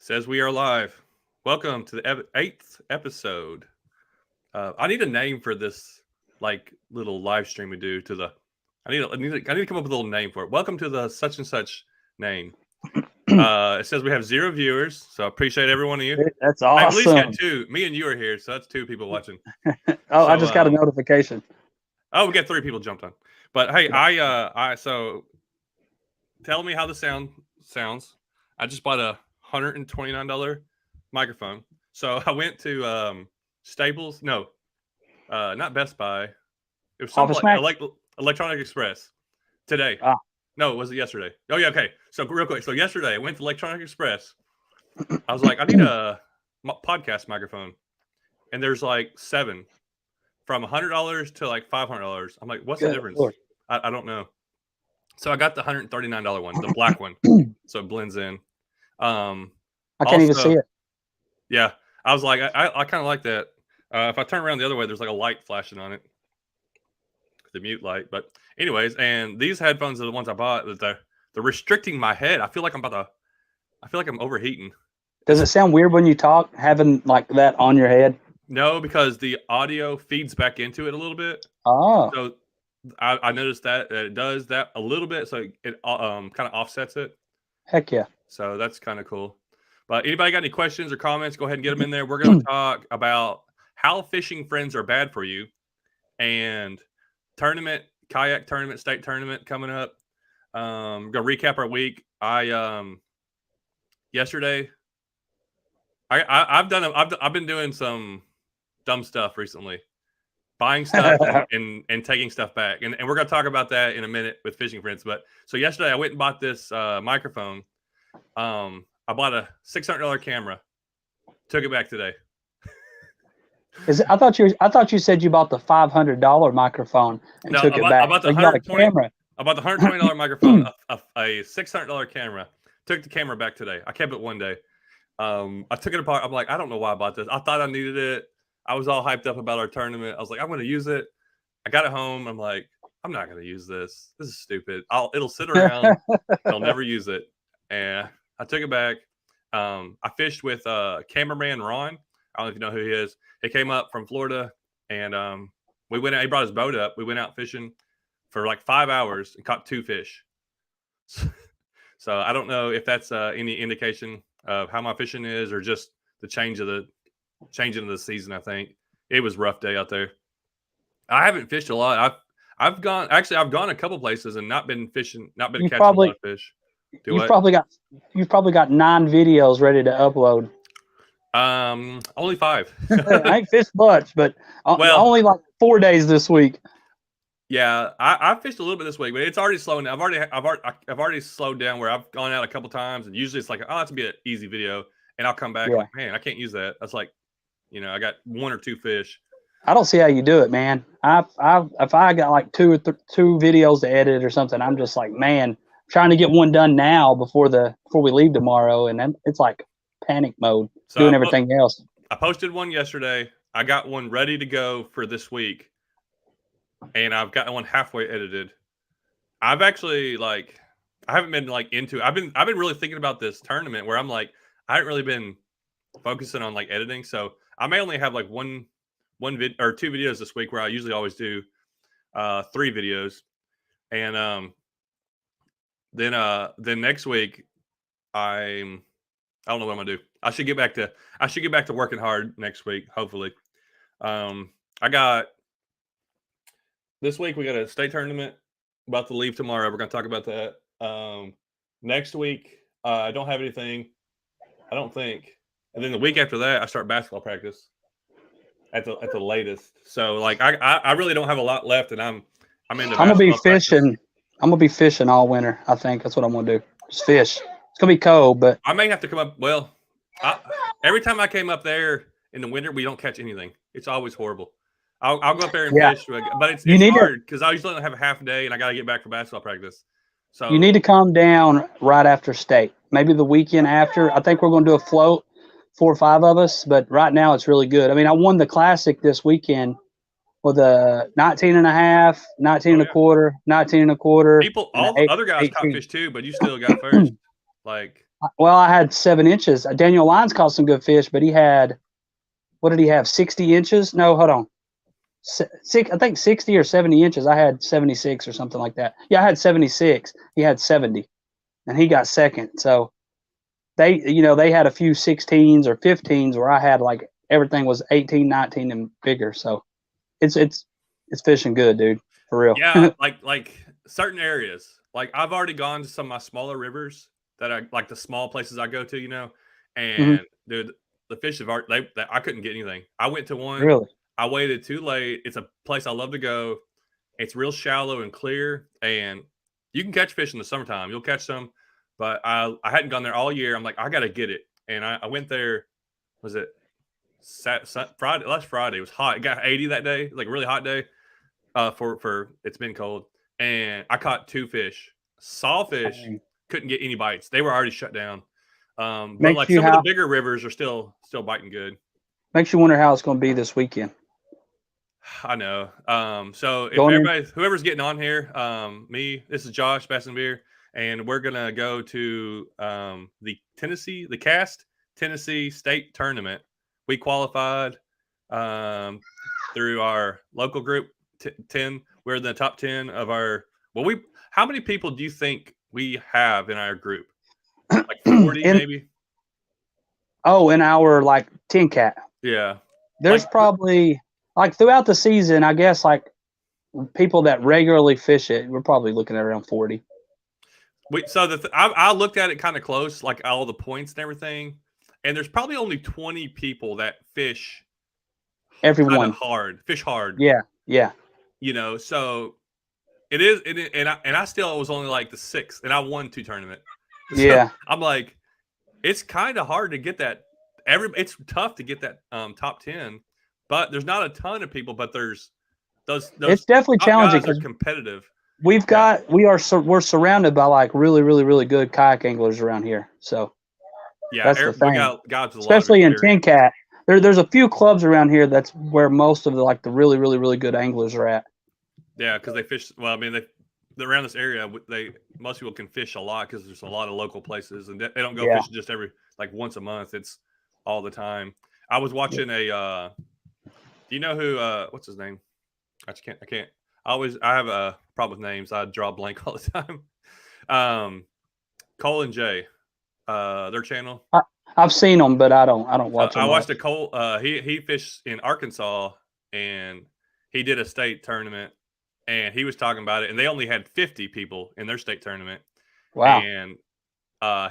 Says we are live. Welcome to the 8th episode. I need a name for this, like, little live stream we do. I need to come up with a little name for it. Welcome to the such and such name. It says we have 0 viewers, so I appreciate every one of you. That's awesome. I at least got 2. Me and you are here, so that's 2 people watching. I just got a notification. Oh, we got 3 people jumped on. But hey, so tell me how the sound sounds. I just bought a $129 microphone. So I went to Staples. No, not Best Buy. It was something like Electronic Express today. No, was it yesterday? Oh yeah, okay. So real quick. So yesterday I went to Electronic Express. I was like, I need a podcast microphone, and there's like 7 from $100 to like $500. I'm like, what's the difference? I don't know. So I got the $139 one, the black one, so it blends in. I can't even see it. Yeah, I was like, I kind of like that. If I turn around the other way, there's like a light flashing on it, the mute light. But anyways, and these headphones are the ones I bought. They're restricting my head. I feel like I'm overheating. Does it sound weird when you talk, having like that on your head? No, because the audio feeds back into it a little bit. Oh. So I noticed that it does that a little bit, so it kind of offsets it. Heck yeah. So that's kind of cool. But anybody got any questions or comments, go ahead and get them in there. We're going to talk about how fishing friends are bad for you, and kayak tournament, state tournament coming up. We're going to recap our week. Yesterday, I've been doing some dumb stuff recently. Buying stuff and taking stuff back. And we're going to talk about that in a minute with fishing friends. But so yesterday I went and bought this microphone. I bought a $600 camera. Took it back today. I thought you said you bought the $500 microphone and took it back. I bought the $120 microphone, a $600 camera. Took the camera back today. I kept it one day. I took it apart. I'm like, I don't know why I bought this. I thought I needed it. I was all hyped up about our tournament. I was like, I'm going to use it. I got it home. I'm like, I'm not going to use this. This is stupid. It'll sit around. I'll never use it. And I took it back. I fished with cameraman Ron. I don't know if you know who he is. He came up from Florida, and we went out. He brought his boat up. We went out fishing for like 5 hours and caught 2 fish. So I don't know if that's any indication of how my fishing is, or just the changing of the season. I think it was a rough day out there. I haven't fished a lot. I've gone a couple places and not been fishing, not been catching a lot of fish. You've probably got 9 videos ready to upload. Only 5. I ain't fished much, but only like 4 days this week. Yeah, I fished a little bit this week, but it's already slowing down. I've already slowed down where I've gone out a couple times, and usually it's like, oh, that's gonna be an easy video, and I'll come back like, man, I can't use that. That's like, I got 1 or 2 fish. I don't see how you do it, man. If I got like 2 videos to edit or something, I'm just like, man, trying to get one done now before we leave tomorrow, and then it's like panic mode, doing everything else. I posted one yesterday. I got one ready to go for this week, and I've got one halfway edited. I've actually I haven't been into. I've been really thinking about this tournament where I'm like, I haven't really been focusing on like editing, so I may only have like one vid or 2 videos this week, where I usually always do 3 videos, and then next week I don't know what I'm gonna do. I should get back to working hard next week, hopefully. This week we got a state tournament about to leave tomorrow. We're gonna talk about that. Next week I don't have anything, I don't think. And then the week after that I start basketball practice at the latest. So like I really don't have a lot left, and I'm gonna be fishing. Practice. I'm gonna be fishing all winter. I think that's what I'm gonna do. Just fish. It's gonna be cold, but I may have to come up. Well, every time I came up there in the winter, we don't catch anything. It's always horrible. I'll go up there and fish, but it's hard because I usually don't have a half a day, and I got to get back for basketball practice. So you need to come down right after state, maybe the weekend after. I think we're going to do a float, 4 or 5 of us, but right now it's really good. I mean, I won the classic this weekend with a 19 and a half, 19 and a quarter, 19 and a quarter. Other guys caught fish too, but you still got first. Like Well, I had 7 inches. Daniel Lyons caught some good fish, but he had, what did he have? 60 inches? No, hold on. I think 60 or 70 inches. I had 76 or something like that. Yeah, I had 76. He had 70, and he got second. So they had a few 16s or 15s where I had like everything was 18, 19 and bigger. So it's fishing good, dude, for real. Yeah, like certain areas. Like I've already gone to some of my smaller rivers that I like the small places I go to, and dude, the fish have already I couldn't get anything. I went to one. Really? I waited too late. It's a place I love to go. It's real shallow and clear, and you can catch fish in the summertime. You'll catch some, but I hadn't gone there all year. I'm like, I gotta get it, and I went there. Was it Friday? Last Friday. It was hot. It got 80 that day, like a really hot day. For it's been cold, and I caught 2 fish. Saw fish, couldn't get any bites. They were already shut down. But like some of the bigger rivers are still biting good. Makes you wonder how it's going to be this weekend. I know. So if whoever's getting on here, this is Josh Bassenbeer, and we're gonna go to the KAST Tennessee State tournament. We qualified through our local group 10. We're in the top 10 of our. How many people do you think we have in our group? Like 40 maybe. Oh, in our like 10 cat. Yeah. There's probably like throughout the season, I guess like people that regularly fish it, we're probably looking at around 40. I looked at it kind of close, like all the points and everything, and there's probably only 20 people that fish. Everyone fish hard. Yeah. So it is, and I still was only like the 6th, and I won 2 tournaments. So yeah. I'm like, it's kind of hard to get that. It's tough to get that top 10, but there's not a ton of people. But there's those. It's definitely challenging. They're competitive. We're surrounded by like really, really, really good kayak anglers around here. So yeah, that's the thing. We got guys with especially in 10 cat. There's a few clubs around here that's where most of the really, really, really good anglers are at. Yeah, because they fish. Well, I mean, they around this area. Most people can fish a lot because there's a lot of local places, and they don't go fishing just once a month. It's all the time. I was watching do you know who? What's his name? I can't. I have a problem with names. I draw a blank all the time. Cole and Jay, their channel. I've seen them, but I don't watch them. I watched a Cole. He fished in Arkansas, and he did a state tournament, and he was talking about it. And they only had 50 people in their state tournament. Wow. And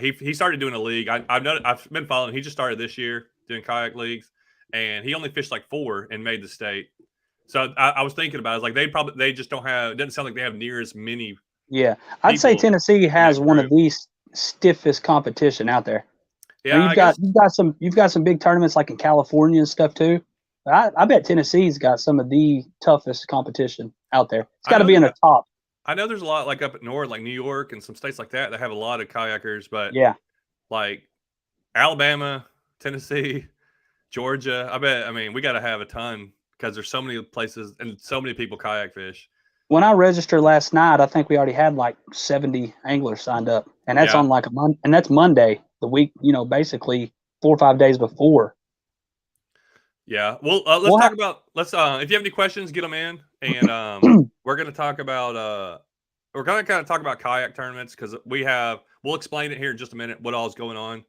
he started doing a league. I've been following. He just started this year doing kayak leagues, and he only fished like 4 and made the state. So I was thinking about it. It's like they just don't have. It doesn't sound like they have near as many. Yeah, I'd say Tennessee has one of the stiffest competition out there. Yeah, you've got some big tournaments like in California and stuff too. I bet Tennessee's got some of the toughest competition out there. It's got to be in the top. I know there's a lot like up at north, like New York and some states like that have a lot of kayakers, but like Alabama, Tennessee, Georgia, I mean, we got to have a ton because there's so many places and so many people kayak fish. When I registered last night, I think we already had like 70 anglers signed up, and that's on like and that's Monday, the week, basically 4 or 5 days before. Yeah. Well, let's talk about, if you have any questions, get them in. And we're going to talk about, we're going to kind of talk about kayak tournaments because we'll explain it here in just a minute, what all is going on.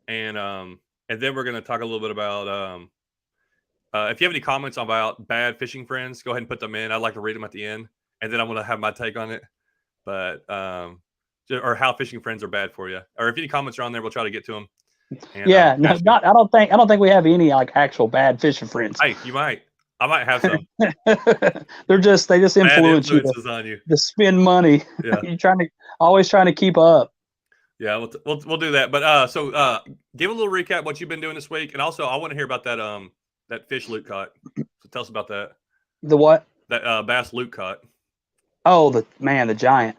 And then we're going to talk a little bit about, if you have any comments about bad fishing friends, go ahead and put them in. I'd like to read them at the end. And then I'm going to have my take on it. But, or how fishing friends are bad for you. Or if any comments are on there, we'll try to get to them. And, I don't think we have any like actual bad fishing friends. Hey, you might. I might have some. they just influence you to spend money. Yeah. You're always trying to keep up. Yeah, we'll do that. But so give a little recap what you've been doing this week, and also I want to hear about that fish Luke caught. So tell us about that. The what? That bass Luke caught. Oh, the giant.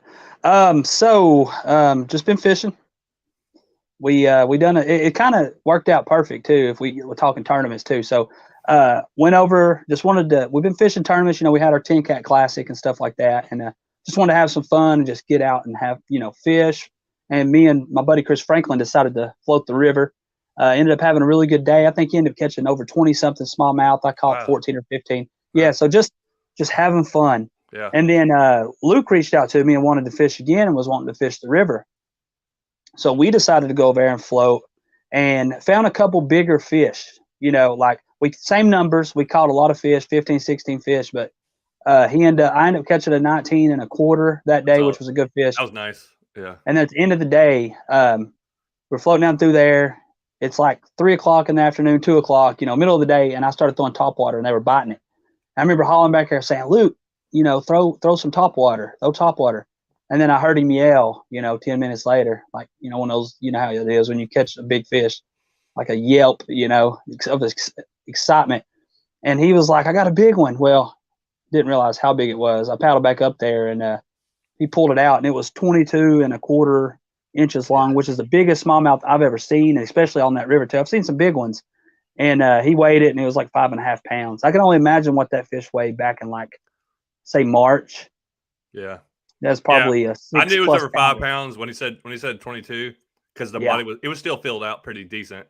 Just been fishing. We done it kind of worked out perfect too. If we're talking tournaments too, so went over. We've been fishing tournaments. We had our 10 Cat Classic and stuff like that, and just wanted to have some fun and just get out and have fish. and me and my buddy Chris Franklin decided to float the river. Ended up having a really good day. I think he ended up catching over 20-something smallmouth. I caught 14 or 15. Yeah, so just having fun. Yeah. And then Luke reached out to me and wanted to fish again and was wanting to fish the river. So we decided to go over there and float and found a couple bigger fish. Like same numbers. We caught a lot of fish, 15, 16 fish, but I ended up catching a 19 and a quarter that day, which was a good fish. That was nice. Yeah. And at the end of the day, we're floating down through there. It's like 3 o'clock in the afternoon, 2 o'clock, middle of the day, and I started throwing top water, and they were biting it. I remember hauling back there saying, Luke, throw some top water, And then I heard him yell, 10 minutes later, like, one of those, how it is when you catch a big fish, like a yelp, of excitement. And he was like, I got a big one. Well, didn't realize how big it was. I paddled back up there, and he pulled it out, and it was 22 and a quarter inches long, which is the biggest smallmouth I've ever seen, especially on that river tail. I've seen some big ones. And he weighed it, and it was like 5.5 pounds. I can only imagine what that fish weighed back in, like, say, March. Yeah. That's probably a 6 I knew it was over 5 pounder. pounds when he said 22, because the body was still filled out pretty decent.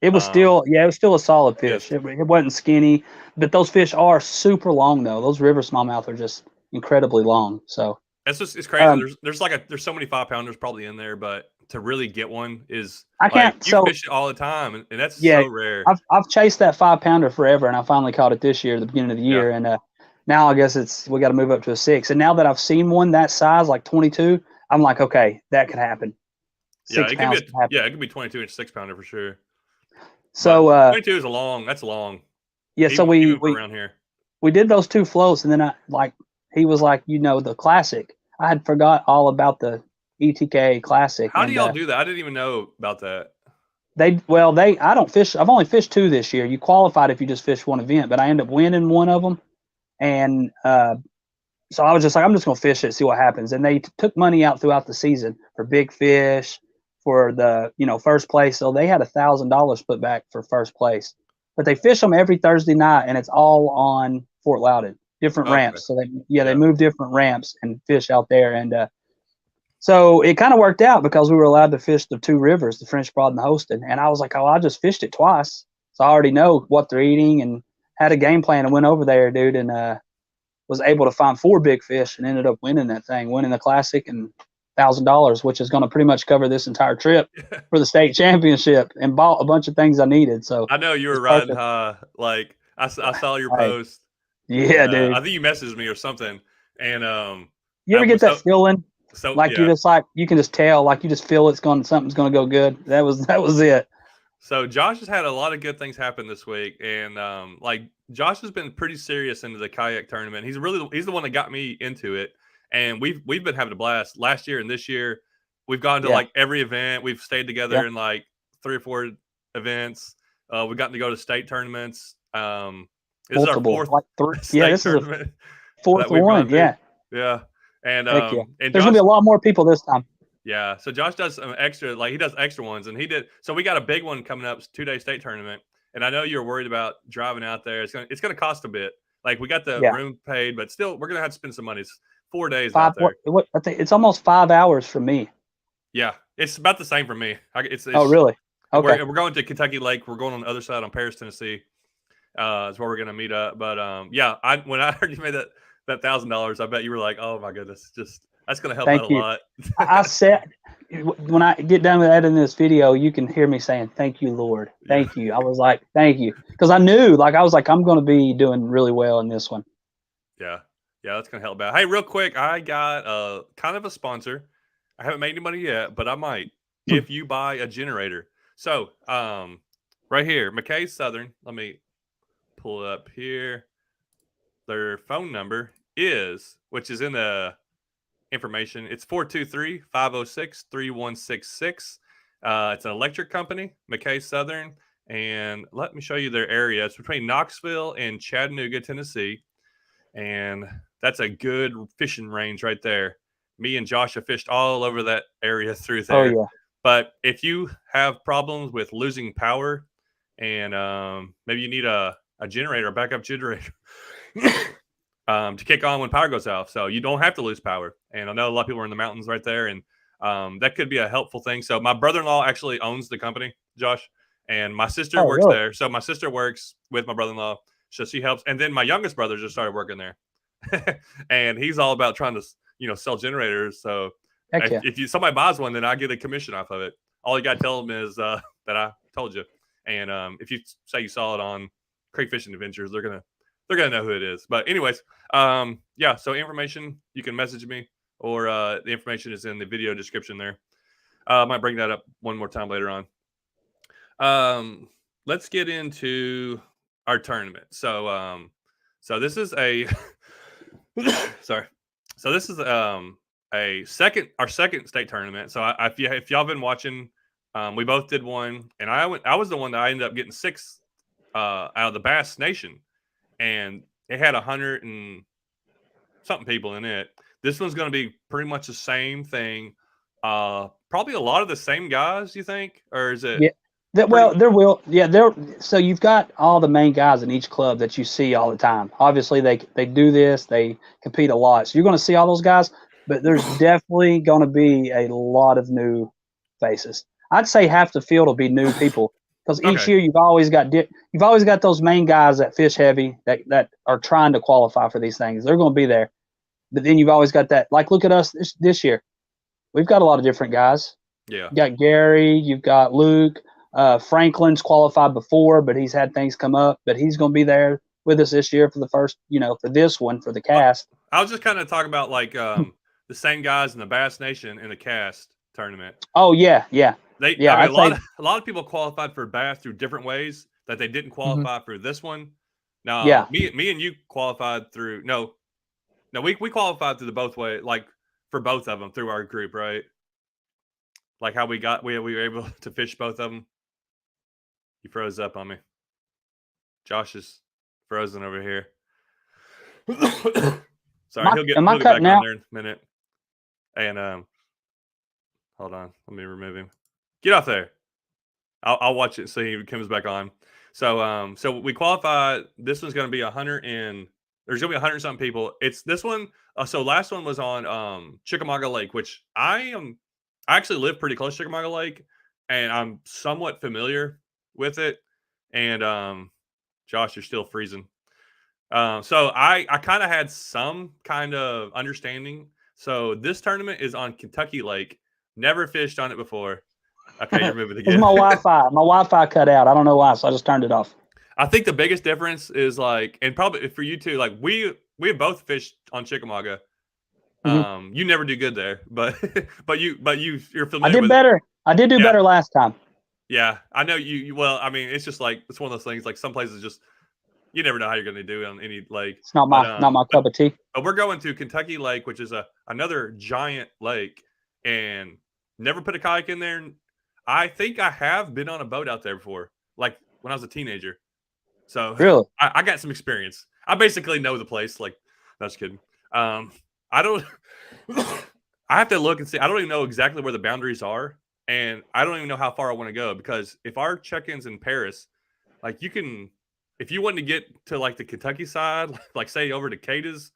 It was still a solid fish. It wasn't skinny, but those fish are super long though. Those river smallmouth are just incredibly long. So it's crazy. There's so many 5-pounders probably in there, but to really get one is you fish it all the time, and that's so rare. I've chased that 5-pounder forever, and I finally caught it this year at the beginning of the year, and now I guess we got to move up to a 6. And now that I've seen one that size, like 22, I'm like, okay, that could happen. 6 pounds could happen. It could be 22 inch 6-pounder for sure. So 22 is that's long. Yeah, so we around here. We did those 2 floats, and then he was like, the classic. I had forgot all about the ETK classic. How do y'all do that? I didn't even know about that. I don't fish. I've only fished 2 this year. You qualified if you just fish one event, but I ended up winning one of them. And so I was just like, I'm just going to fish it, see what happens. And they took money out throughout the season for big fish, for the, first place. So they had $1,000 put back for first place. But they fish them every Thursday night, and it's all on Fort Loudon, different ramps. So they move different ramps and fish out there. And so it kind of worked out because we were allowed to fish the 2 rivers, the French Broad and the Holston. And I was like, I just fished it twice. So I already know what they're eating and had a game plan and went over there, dude, and was able to find 4 big fish and ended up winning that thing, winning the classic and $1,000, which is going to pretty much cover this entire trip for the state championship, and bought a bunch of things I needed. So I know you were riding high. Like I saw your post. Yeah, dude. I think you messaged me or something. And you ever get that feeling? So you can just tell, like you just feel something's gonna go good. That was it. So Josh has had a lot of good things happen this week, and Josh has been pretty serious into the kayak tournament. He's the one that got me into it, and we've been having a blast last year and this year. We've gone to like every event. We've stayed together in like 3 or 4 events. We've gotten to go to state tournaments. This is our 4th this tournament. Is a 4th one. Yeah. And and there's gonna be a lot more people this time. Yeah, so Josh does some extra, he does extra ones, and so we got a big one coming up, 2-day state tournament, and I know you're worried about driving out there. It's gonna cost a bit. Like we got the room paid, but still we're gonna have to spend some money. It's 4 days out there. I think it's almost 5 hours from me. Yeah, it's about the same for me. Oh, really? Okay. We're going to Kentucky Lake. We're going on the other side on Paris, Tennessee. Is where we're gonna meet up. But when I heard you made that $1,000, I bet you were like, oh my goodness, that's going to help out a lot. I said, when I get done with editing this video, you can hear me saying, thank you, Lord. Thank you. I was like, thank you. Because I knew, I'm going to be doing really well in this one. Yeah, that's going to help out. Hey, real quick, I got kind of a sponsor. I haven't made any money yet, but I might if you buy a generator. So right here, McCay Southern. Let me pull it up here. Their phone number which is in the information, it's 423-506-3166. It's an electric company, McCay Southern, and let me show you their area. It's between Knoxville and Chattanooga, Tennessee, and that's a good fishing range right there. Me and Josh have fished all over that area through there. Oh, yeah. But if you have problems with losing power and maybe you need a generator, a backup generator to kick on when power goes off, so you don't have to lose power. And I know a lot of people are in the mountains right there, and that could be a helpful thing. So my brother-in-law actually owns the company, Josh, and my sister Oh, works really? there. So my sister works with my brother-in-law, so she helps. And then my youngest brother just started working there, and he's all about trying to sell generators. So Heck yeah. if somebody buys one, then I get a commission off of it. All you got to tell them is that I told you. And if you say you saw it on Creek Fishing Adventures, they're gonna know who it is. But anyways, yeah. So information, you can message me, or the information is in the video description there. I might bring that up one more time later on. Let's get into our tournament. So this is a sorry. So this is our second state tournament. So if y'all been watching, we both did one, and I was the one that I ended up getting sixth out of the Bass Nation, and it had 100 and something people in it. This one's going to be pretty much the same thing. Probably a lot of the same guys, you think, or is it? Yeah. So you've got all the main guys in each club that you see all the time. Obviously, they do this, they compete a lot. So you're going to see all those guys, but there's definitely going to be a lot of new faces. I'd say half the field will be new people, because each year you've always got those main guys that fish heavy that are trying to qualify for these things. They're going to be there, but then you've always got that. Like, look at us this year. We've got a lot of different guys. Yeah, you got Gary, you've got Luke. Franklin's qualified before, but he's had things come up. But he's going to be there with us this year for the first, for this one, for the cast. I was just kind of talking about like the same guys in the Bass Nation in the cast tournament. Oh yeah. A lot of people qualified for Bass through different ways that they didn't qualify for this one. Now, me and you qualified through we qualified through the both way, like for both of them through our group, right? Like how we were able to fish both of them. You froze up on me. Bash is frozen over here. Sorry, he'll get back on there in a minute. And hold on, let me remove him. Get off there. I'll watch it so he comes back on. So we qualified. This one's going to be 100 and there's going to be 100 something people. It's this one. So last one was on Chickamauga Lake, which I actually live pretty close to Chickamauga Lake, and I'm somewhat familiar with it. And Josh, you're still freezing. So I kind of had some kind of understanding. So this tournament is on Kentucky Lake. Never fished on it before. Okay, you're moving again. My Wi-Fi cut out. I don't know why, so I just turned it off. I think the biggest difference is like, and probably for you too, like we both fished on Chickamauga. You never do good there, but you're familiar. I did better. I did do better last time. Yeah, I know you. Well, I mean, it's just like it's one of those things. Like some places, just you never know how you're going to do on any lake. It's not my cup of tea. But we're going to Kentucky Lake, which is another giant lake, and never put a kayak in there. I think I have been on a boat out there before, like when I was a teenager. So really, I got some experience. I basically know the place. Like, no, just kidding. I don't. I have to look and see. I don't even know exactly where the boundaries are, and I don't even know how far I want to go, because if our check-in's in Paris, like you can, if you want to get to like the Kentucky side, like say over to Cadiz.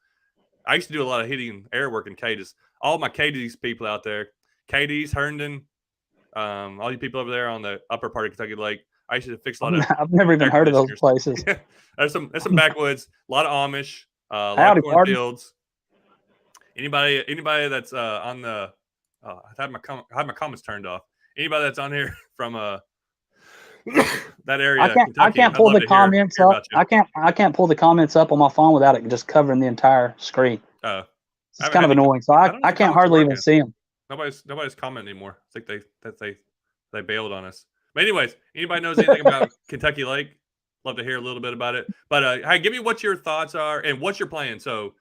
I used to do a lot of heating air work in Cadiz. All my Cadiz people out there, Cadiz, Herndon, all you people over there on the upper part of Kentucky Lake. I used to fix a lot of. I've never even heard of those places. There's some backwoods, a lot of Amish, a lot of cornfields. Anybody that's on the I had my comments turned off. Anybody that's on here from that area, I can't pull the comments up. I can't pull the comments up on my phone without it just covering the entire screen. It's kind of annoying. So I can't hardly even see them. Nobody's commenting anymore. I think they bailed on us. But anyways, anybody knows anything about Kentucky Lake? Love to hear a little bit about it. But hey, give me what your thoughts are and what's your plan. So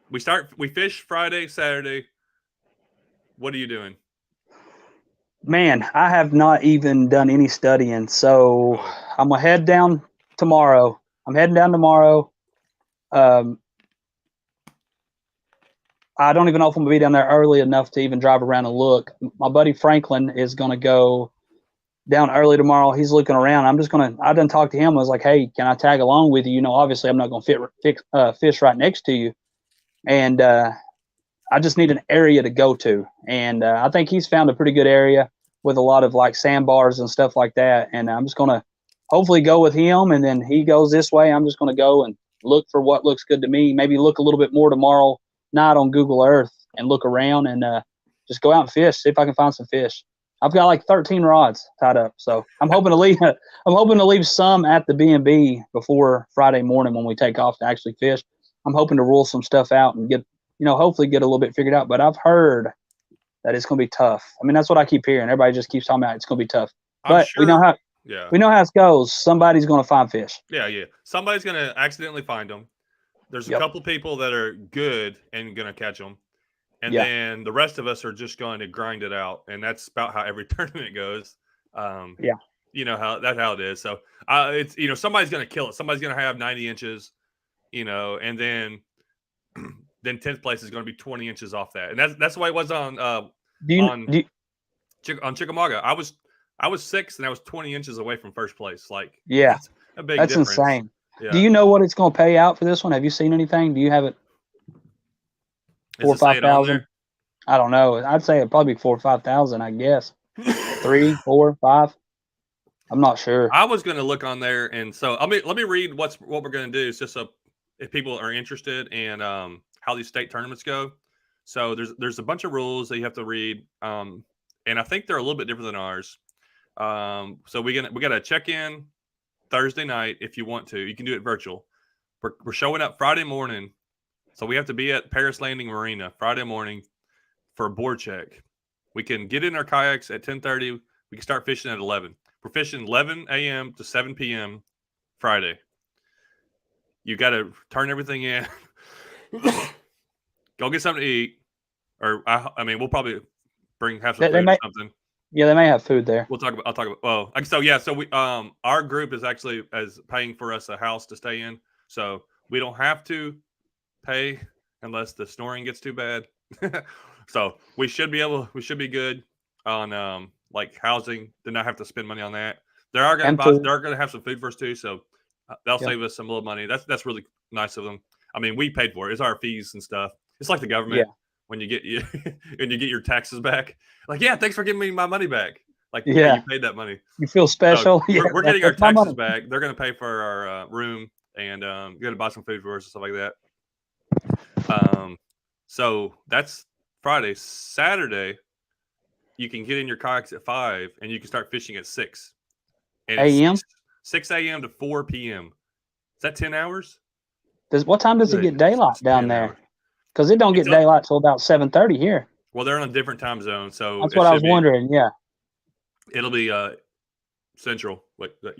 we fish Friday, Saturday. What are you doing? Man, I have not even done any studying. So I'm gonna head down tomorrow. I'm heading down tomorrow. I don't even know if I'm gonna be down there early enough to even drive around and look. My buddy Franklin is gonna go down early tomorrow. He's looking around. I done talked to him. I was like, hey, can I tag along with you? Obviously I'm not gonna fish right next to you. And I just need an area to go to. And I think he's found a pretty good area with a lot of like sandbars and stuff like that. And I'm just going to hopefully go with him. And then he goes this way. I'm just going to go and look for what looks good to me. Maybe look a little bit more tomorrow night on Google Earth and look around and just go out and fish, see if I can find some fish. I've got like 13 rods tied up. So I'm hoping to leave some at the B&B before Friday morning when we take off to actually fish. I'm hoping to rule some stuff out and get, hopefully get a little bit figured out. But I've heard that it's going to be tough. I mean, that's what I keep hearing. Everybody just keeps talking about it's going to be tough. But we know how it goes. Somebody's going to find fish. Yeah. Somebody's going to accidentally find them. There's a couple people that are good and going to catch them. And then the rest of us are just going to grind it out. And that's about how every tournament goes. You know how it is. So it's, somebody's going to kill it. Somebody's going to have 90 inches, and then 10th place is going to be 20 inches off that. And that's the way it was on Chickamauga. I was 6th and I was 20 inches away from first place. Like, that's a big difference. Insane. Yeah. Do you know what it's going to pay out for this one? Have you seen anything? Do you have it? 4,000 or 5,000? I don't know. I'd say it'd probably be 4,000 or 5,000. I guess 3, 4, 5. I'm not sure. I was going to look on there, and so let me read what we're going to do. It's just so if people are interested in how these state tournaments go. So there's a bunch of rules that you have to read, and I think they're a little bit different than ours. So we got to check in Thursday night if you want to. You can do it virtual. We're showing up Friday morning, so we have to be at Paris Landing Marina Friday morning for a board check. We can get in our kayaks at 10:30. We can start fishing at 11. We're fishing 11 a.m. to 7 p.m. Friday. You got to turn everything in. Go get something to eat, or I mean, we'll probably have some food or something. Yeah, they may have food there. I'll talk about. Well, so we our group is actually paying for us a house to stay in, so we don't have to pay unless the snoring gets too bad. So we should be good on like housing. Did not have to spend money on that. They're going to have some food for us too, so they'll save us some little money. That's really nice of them. I mean, we paid for it. It's our fees and stuff. It's like the government when you get your taxes back. Like, thanks for giving me my money back. Like, you paid that money. You feel special. So we're getting our taxes back. They're going to pay for our room and going to buy some food for us and stuff like that. So that's Friday. Saturday, you can get in your kayaks at 5 and you can start fishing at 6 a.m. 6 a.m. to 4 p.m. Is that 10 hours? What time does it get daylight down there? Because it don't get daylight till about 7:30 here. Well, they're on a different time zone, so that's what I was wondering. Yeah, it'll be central.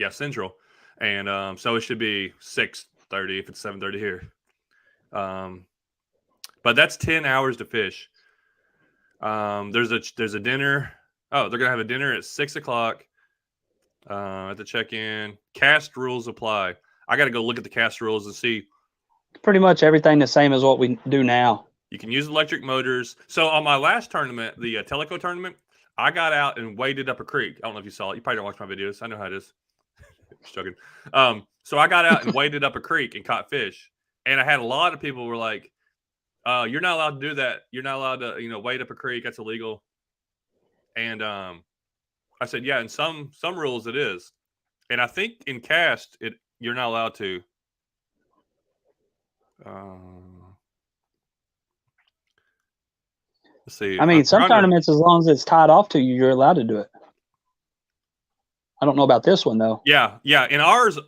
Central, and so it should be 6:30 if it's 7:30 here. But that's 10 hours to fish. There's a dinner. Oh, they're gonna have a dinner at 6 o'clock. At the check-in. Cast rules apply. I got to go look at the cast rules and see. Pretty much everything the same as what we do now. You can use electric motors. So on my last tournament, the Teleco tournament, I got out and waded up a creek. I don't know if you saw it. You probably don't watch my videos. I know how it is. Just joking. So I got out and waded up a creek and caught fish. And I had a lot of people were like, you're not allowed to do that. You're not allowed to, wade up a creek. That's illegal. And I said, yeah, in some rules it is. And I think in cast, you're not allowed to. Let's see. I mean, some tournaments, as long as it's tied off to you, you're allowed to do it. I don't know about this one though. Yeah. In ours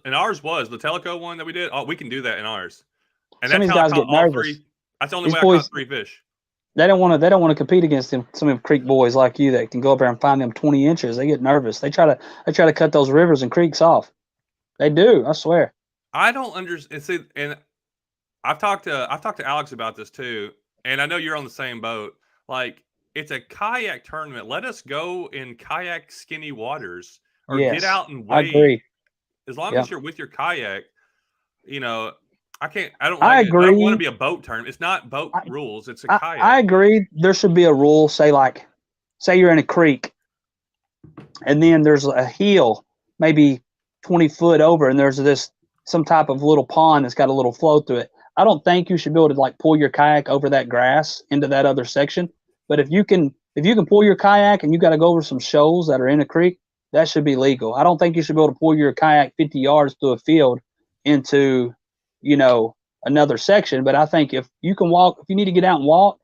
was the Teleco one that we did. Oh, we can do that in ours. And some of these guys get nervous. That's the only way I caught 3 fish. They don't want to compete against them. Some of them creek boys like you that can go up there and find them 20 inches. They get nervous. They try to cut those rivers and creeks off. They do. I swear. I don't understand. See, and I've talked to Alex about this too, and I know you're on the same boat. Like, it's a kayak tournament. Let us go in kayak skinny waters or get out and wade. I agree. As long as you're with your kayak, I can't. I don't agree. I don't want to be a boat tournament. It's not boat rules. It's a kayak. I agree. There should be a rule. Say you're in a creek, and then there's a hill, maybe 20 foot over, and there's some type of little pond that's got a little flow through it. I don't think you should be able to like pull your kayak over that grass into that other section. But if you can pull your kayak and you got to go over some shoals that are in a creek, that should be legal. I don't think you should be able to pull your kayak 50 yards through a field into, another section. But I think if you can walk, if you need to get out and walk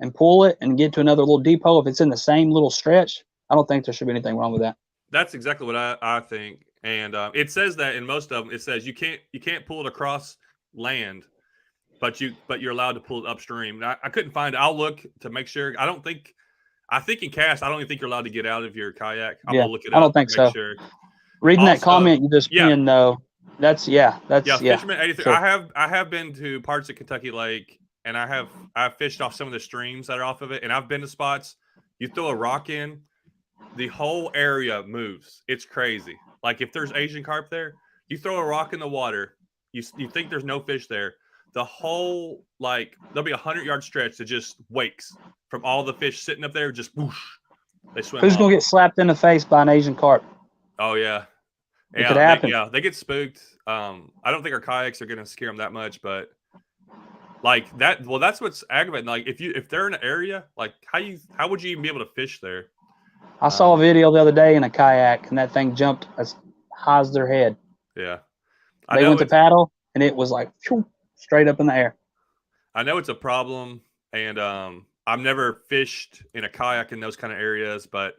and pull it and get to another little depot, if it's in the same little stretch, I don't think there should be anything wrong with that. That's exactly what I think. And it says that in most of them, it says you can't pull it across land, but you're allowed to pull it upstream. And I couldn't find it. I'll look to make sure. I think in KAST, I don't even think you're allowed to get out of your kayak. I'm gonna look it up. I don't think so. Sure. Reading that comment you just pinned though, that's Fisherman 83. Sure. I have been to parts of Kentucky Lake, and I've fished off some of the streams that are off of it, and I've been to spots. You throw a rock in, the whole area moves. It's crazy. Like if there's Asian carp there, you throw a rock in the water, you think there's no fish there. The whole, there'll be 100-yard stretch that just wakes from all the fish sitting up there, just whoosh. They swim. Who's going to get slapped in the face by an Asian carp? Oh, yeah. It could happen. They get spooked. I don't think our kayaks are going to scare them that much, but like that. Well, that's what's aggravating. Like if they're in an area, like how would you even be able to fish there? I saw a video the other day in a kayak, and that thing jumped as high as their head. Yeah. They went to paddle, and it was like straight up in the air. I know it's a problem, and I've never fished in a kayak in those kind of areas, but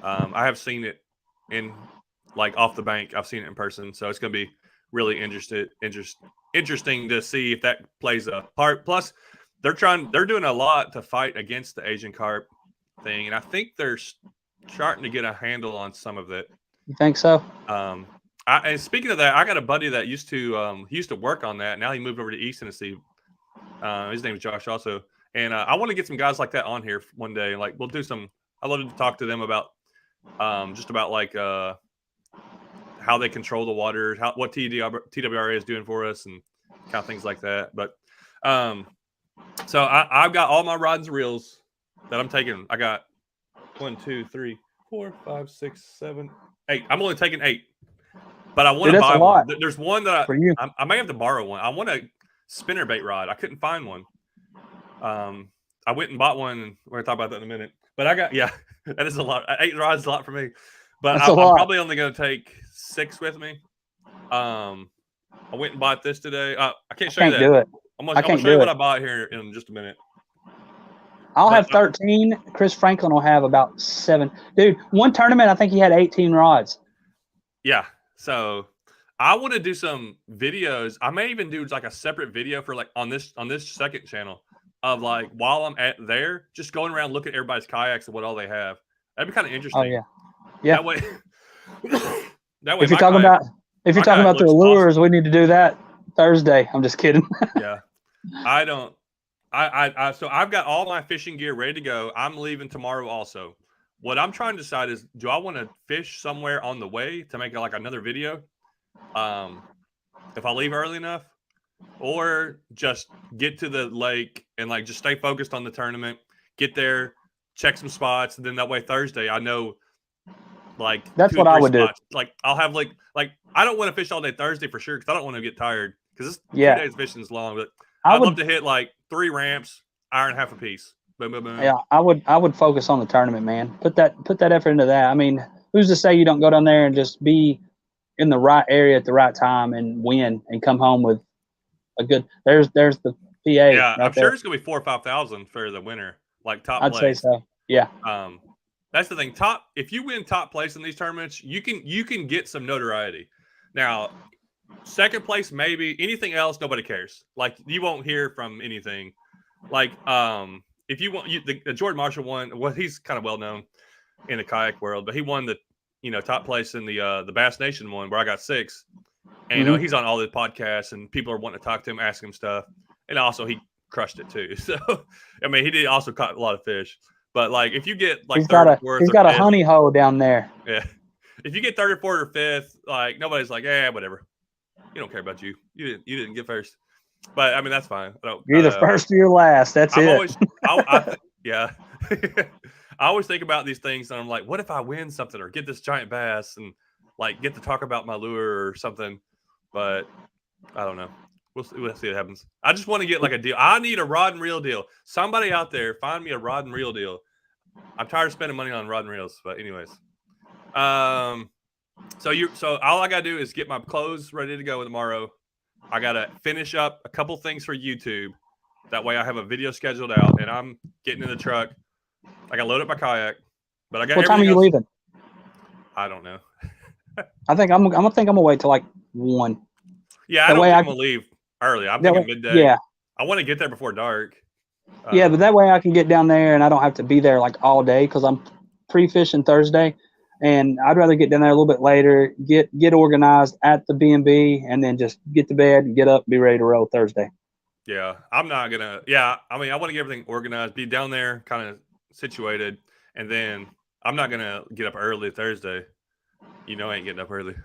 I have seen it in off the bank. I've seen it in person, so it's going to be really interesting to see if that plays a part. Plus, they're doing a lot to fight against the Asian carp thing, and I think they're starting to get a handle on some of it. You think so? And speaking of that, I got a buddy that used to work on that. Now he moved over to East Tennessee. His name is Josh also. And I want to get some guys like that on here one day. Like we'll do some, I'd love to talk to them about just about how they control the water, what TWRA is doing for us and kind of things like that. But so I've got all my rods and reels that I'm taking. I got 1, 2, 3, 4, 5, 6, 7, 8. I'm only taking 8. But I want to buy one. There's one that I may have to borrow one. I want a spinnerbait rod. I couldn't find one. I went and bought one, and we're going to talk about that in a minute. But that is a lot. 8 rods is a lot for me. But I'm probably only going to take 6 with me. I went and bought this today. I can't show you that. Do it. I'm going to show you what I bought here in just a minute. I'll have 13. Chris Franklin will have about 7. Dude, one tournament, I think he had 18 rods. Yeah. So I want to do some videos. I may even do a separate video for on this second channel of while I'm there, just going around looking at everybody's kayaks and what all they have. That'd be kind of interesting. Oh yeah, yeah. That way. If you're talking about the lures, awesome. We need to do that Thursday. I'm just kidding. Yeah, I don't. So I've got all my fishing gear ready to go. I'm leaving tomorrow also. What I'm trying to decide is, do I want to fish somewhere on the way to make another video? If I leave early enough, or just get to the lake and just stay focused on the tournament, get there, check some spots, and then that way Thursday I know that's what I would spots. Do. I'll have I don't want to fish all day Thursday for sure because I don't want to get tired because this 2 days fishing is long. But I'd love to hit 3 ramps, hour and a half a piece. Boom, boom, boom. Yeah, I would focus on the tournament, man. Put that effort into that. I mean, who's to say you don't go down there and just be in the right area at the right time and win and come home with a good. There's the PA. Yeah, I'm sure it's gonna be 4,000 or 5,000 for the winner, top. I'd say so. Yeah. That's the thing. If you win top place in these tournaments, you can get some notoriety. Now, second place maybe. Anything else, nobody cares. You won't hear from anything. If you want, the Jordan Marshall won. Well, he's kind of well known in the kayak world, but he won the top place in the Bass Nation one where I got 6. And he's on all the podcasts and people are wanting to talk to him, ask him stuff. And also he crushed it too. So I mean, he did also caught a lot of fish. But if you get he's got a honey hole down there. Yeah, if you get 3rd or 4th or 5th, nobody's whatever. You don't care about you. You didn't get first. But I mean, that's fine. You're either first or you're last. That's it. Yeah. I always think about these things, and I'm like, what if I win something or get this giant bass and get to talk about my lure or something? But I don't know. We'll see what happens. I just want to get like a deal. I need a rod and reel deal. Somebody out there, find me a rod and reel deal. I'm tired of spending money on rod and reels. But anyways, so all I gotta do is get my clothes ready to go tomorrow. I gotta finish up a couple things for YouTube. That way, I have a video scheduled out, and I'm getting in the truck. I gotta load up my kayak. But I got. What time are you leaving? I don't know. I think I'm gonna wait till like 1. Yeah, I don't think I'm gonna leave early. I'm thinking midday. Yeah. I want to get there before dark. Yeah, but that way I can get down there and I don't have to be there like all day because I'm pre-fishing Thursday, and I'd rather get down there a little bit later, get organized at the B&B, and then just get to bed and get up, be ready to roll Thursday. Yeah, I'm not gonna. Yeah, I mean, I want to get everything organized, be down there, kind of situated, and then I'm not gonna get up early Thursday. You know, I ain't getting up early.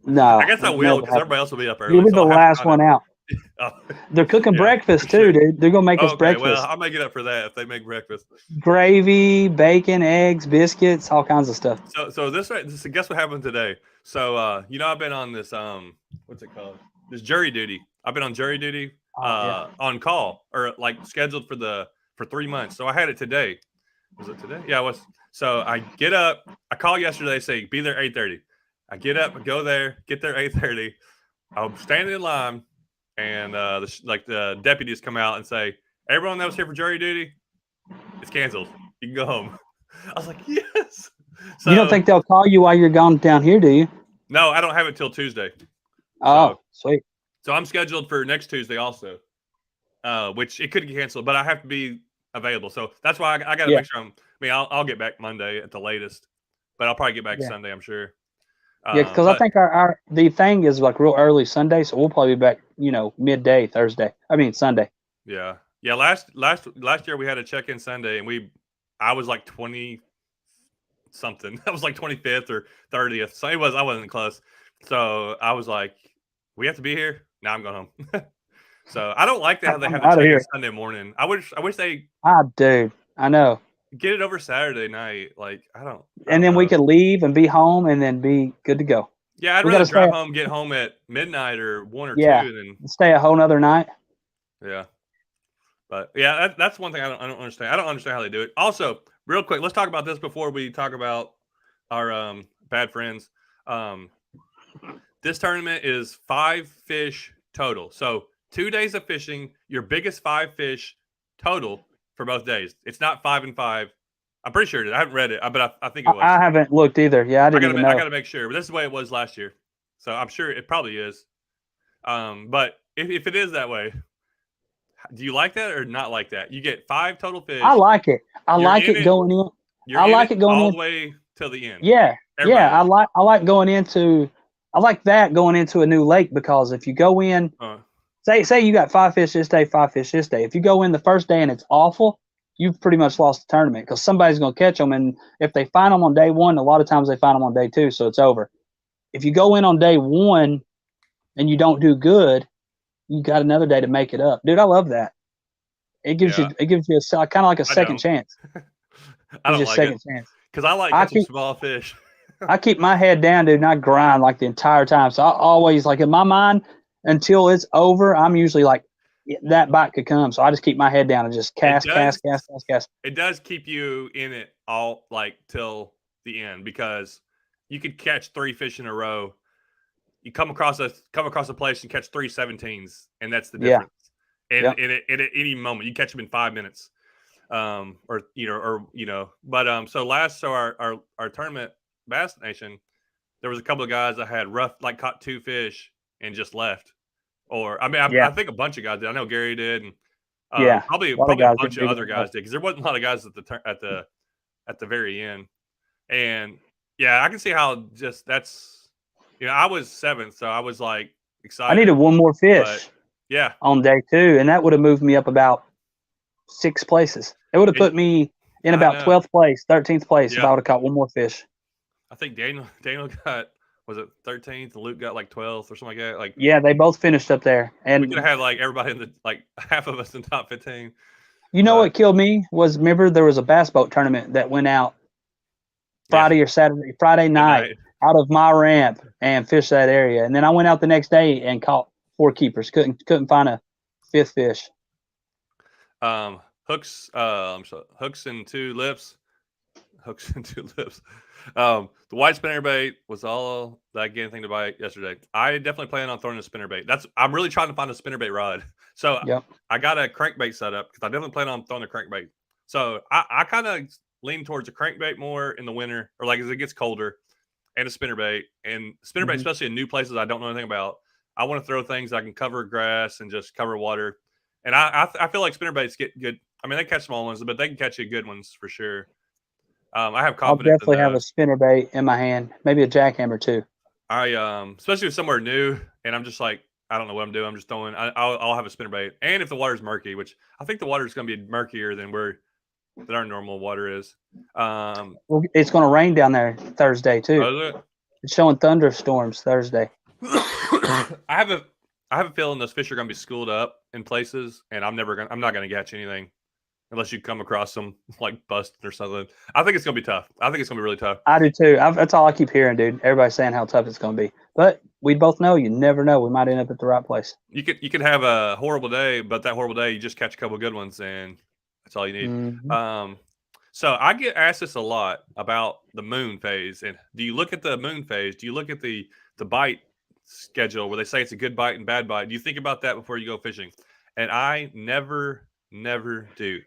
No, I guess I will because everybody else will be up early. You'll be the last one out. They're cooking breakfast too, dude. They're gonna make us breakfast. Well, I may get up for that if they make breakfast. Gravy, bacon, eggs, biscuits, all kinds of stuff. So guess what happened today? So I've been on this what's it called? This jury duty. I've been on jury duty on call or like scheduled for 3 months. So I had it today. Was it today? Yeah, it was. So I get up. I call yesterday, say be there 8:30. I get up, I go there, get there 8:30. I'm standing in line, and the deputies come out and say, "Everyone that was here for jury duty, it's canceled. You can go home." I was like, "Yes." So, you don't think they'll call you while you're gone down here, do you? No, I don't have it till Tuesday. Oh, sweet. So I'm scheduled for next Tuesday also, which it could get canceled, but I have to be available. So that's why I got to make sure I'll get back Monday at the latest, but I'll probably get back Sunday, I'm sure. Yeah, because I think the thing is like real early Sunday, so we'll probably be back, midday Sunday. Yeah. Last year we had a check-in Sunday, and I was like 20 something. I was like 25th or 30th. So I wasn't close. So I was like, we have to be here. Now I'm going home. So I don't like that how they have a check-in Sunday morning. I wish they. Dude, I know. Get it over Saturday night. Like, I don't then know. we could leave and be home and then be good to go. Yeah, I'd rather drive home, get home at midnight or 1 or 2, and stay a whole nother night. Yeah, but yeah, that's one thing I don't understand. I don't understand how they do it. Also, real quick, let's talk about this before we talk about our bad friends. This tournament is 5 fish total. So 2 days of fishing, your biggest 5 fish total for both days. It's not 5 and 5. I'm pretty sure it is. I haven't read it, but I think it was. I haven't looked either. Yeah, I didn't know. I got to make sure. But this is the way it was last year. So I'm sure it probably is. But if it is that way, do you like that or not like that? You get 5 total fish. I like it. I like it going in. I like it going all the way till the end. Yeah. Yeah, I like going into a new lake, because if you go in say you got 5 fish this day, 5 fish this day. If you go in the first day and it's awful, you've pretty much lost the tournament, because somebody's going to catch them. And if they find them on day 1, a lot of times they find them on day 2, so it's over. If you go in on day 1 and you don't do good, you got another day to make it up. Dude, I love that. It gives you a kind of like a second chance. I don't like it because I like catching small fish. I keep my head down, dude, and I grind like the entire time. So I always, like, in my mind, until it's over, I'm usually like, that bite could come. So I just keep my head down and just cast. It does keep you in it all, like, till the end, because you could catch 3 fish in a row. You come across a place and catch 3 17s, and that's the difference. And at any moment, you catch them in 5 minutes, But our tournament Bass Nation, there was a couple of guys that had caught 2 fish and just left. Or I think a bunch of guys did. I know Gary did, and probably a bunch of other guys did, because there wasn't a lot of guys at the very end. And yeah, I can see how just that's I was 7th, so I was like excited. I needed 1 more fish. On day 2, and that would have moved me up about 6 places. It would have put me in about 12th place, 13th place if I would have caught 1 more fish. I think Daniel got, was it 13th, and Luke got like 12th or something like that. Yeah, they both finished up there, and we could have had like everybody in half of us in top 15. You know what killed me was, remember there was a bass boat tournament that went out Friday night out of my ramp and fished that area, and then I went out the next day and caught 4 keepers. Couldn't find a 5th fish. Hooks and 2 lips. Hooks and 2 lips. The white spinnerbait was all that I get anything to bite yesterday. I definitely plan on throwing a spinnerbait. I'm really trying to find a spinnerbait rod. So Yep. I got a crankbait set up because I definitely plan on throwing a crankbait. So I kind of lean towards a crankbait more in the winter, or like as it gets colder, and a spinnerbait. And spinnerbait, especially in new places I don't know anything about. I want to throw things I can cover grass and just cover water. And I feel like spinnerbaits get good. I mean, they catch small ones, but they can catch you good ones for sure. I have I'll confidence. definitely have a spinnerbait in my hand, maybe a jackhammer too. Especially if somewhere new, and I'm just like, I don't know what I'm doing. I'm just throwing. I'll have a spinnerbait, and if the water's murky, which I think the water is going to be murkier than our normal water is. Well, it's going to rain down there Thursday too. It's showing thunderstorms Thursday. I have a feeling those fish are going to be schooled up in places, and I'm not going to catch anything unless you come across them like busted or something. I think it's going to be tough. I think it's going to be really tough. I do too. That's all I keep hearing, dude. Everybody's saying how tough it's going to be, but we both know you never know. We might end up at the right place. You could have a horrible day, but that horrible day you just catch a couple good ones, and that's all you need. Mm-hmm. So I get asked this a lot about the moon phase, and do you look at the moon phase? Do you look at the bite schedule where they say it's a good bite and bad bite? Do you think about that before you go fishing? And I never do.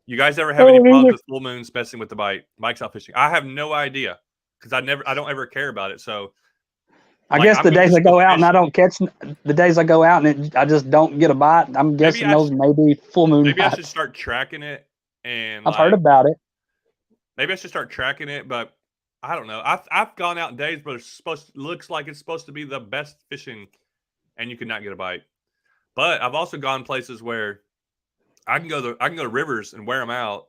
You guys ever have any problems with full moons messing with the bite? Mike's out fishing. I have no idea because I don't ever care about it. So I guess the days I go out and I don't catch, the days I go out and I just don't get a bite, I'm guessing those may be full moon maybe bites. I should start tracking it. And I've heard about it. Maybe I should start tracking it, but I don't know. I've gone out in days where looks like it's supposed to be the best fishing, and you cannot get a bite. But I've also gone places where I can go to rivers and wear them out,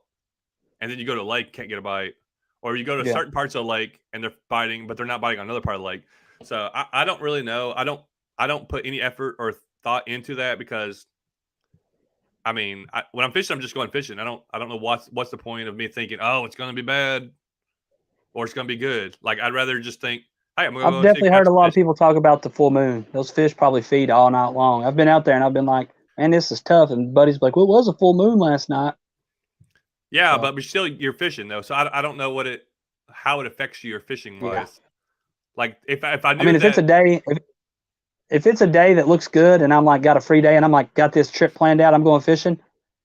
and then you go to a lake, can't get a bite, or you go to certain parts of the lake and they're biting, but they're not biting on another part of the lake. So I don't really know. I don't put any effort or thought into that because, I mean, when I'm fishing, I'm just going fishing. I don't know what's the point of me thinking, oh, it's going to be bad or it's going to be good. Like I'd rather just think, hey, I'm going to. I've definitely heard a lot of people talk about the full moon. Those fish probably feed all night long. I've been out there and I've been like, man, this is tough. And buddy's like, well, it was a full moon last night. Yeah, but still, you're fishing though, so I don't know how it affects you fishing wise. Yeah. Like if I knew, I mean, if it's a day that looks good and I'm like got a free day and I'm like got this trip planned out, I'm going fishing,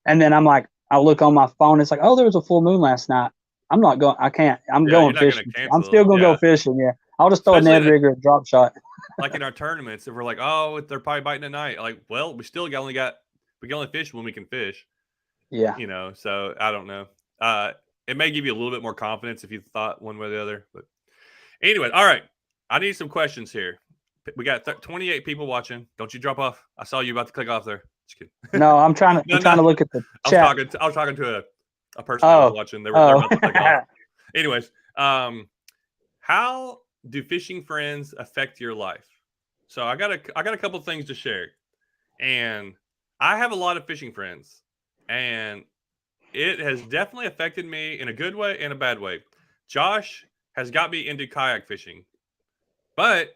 and then I'm like I look on my phone, it's like, oh, there was a full moon last night. I'm not going. I can't. I'm going fishing. I'm still going to go fishing. Yeah, I'll just throw a Ned rig or a drop shot. Like in our tournaments, if we're like, oh, they're probably biting at night. Like, well, we can only fish when we can fish. Yeah. You know, so I don't know. It may give you a little bit more confidence if you thought one way or the other. But anyway, all right. I need some questions here. We got 28 people watching. Don't you drop off. I saw you about to click off there. Just kidding. No, I'm trying to look at the chat. I was talking to a person that was watching. They were about to click off. Anyways, how do fishing friends affect your life? So I got a couple things to share. And I have a lot of fishing friends. And it has definitely affected me in a good way and a bad way. Josh has got me into kayak fishing. But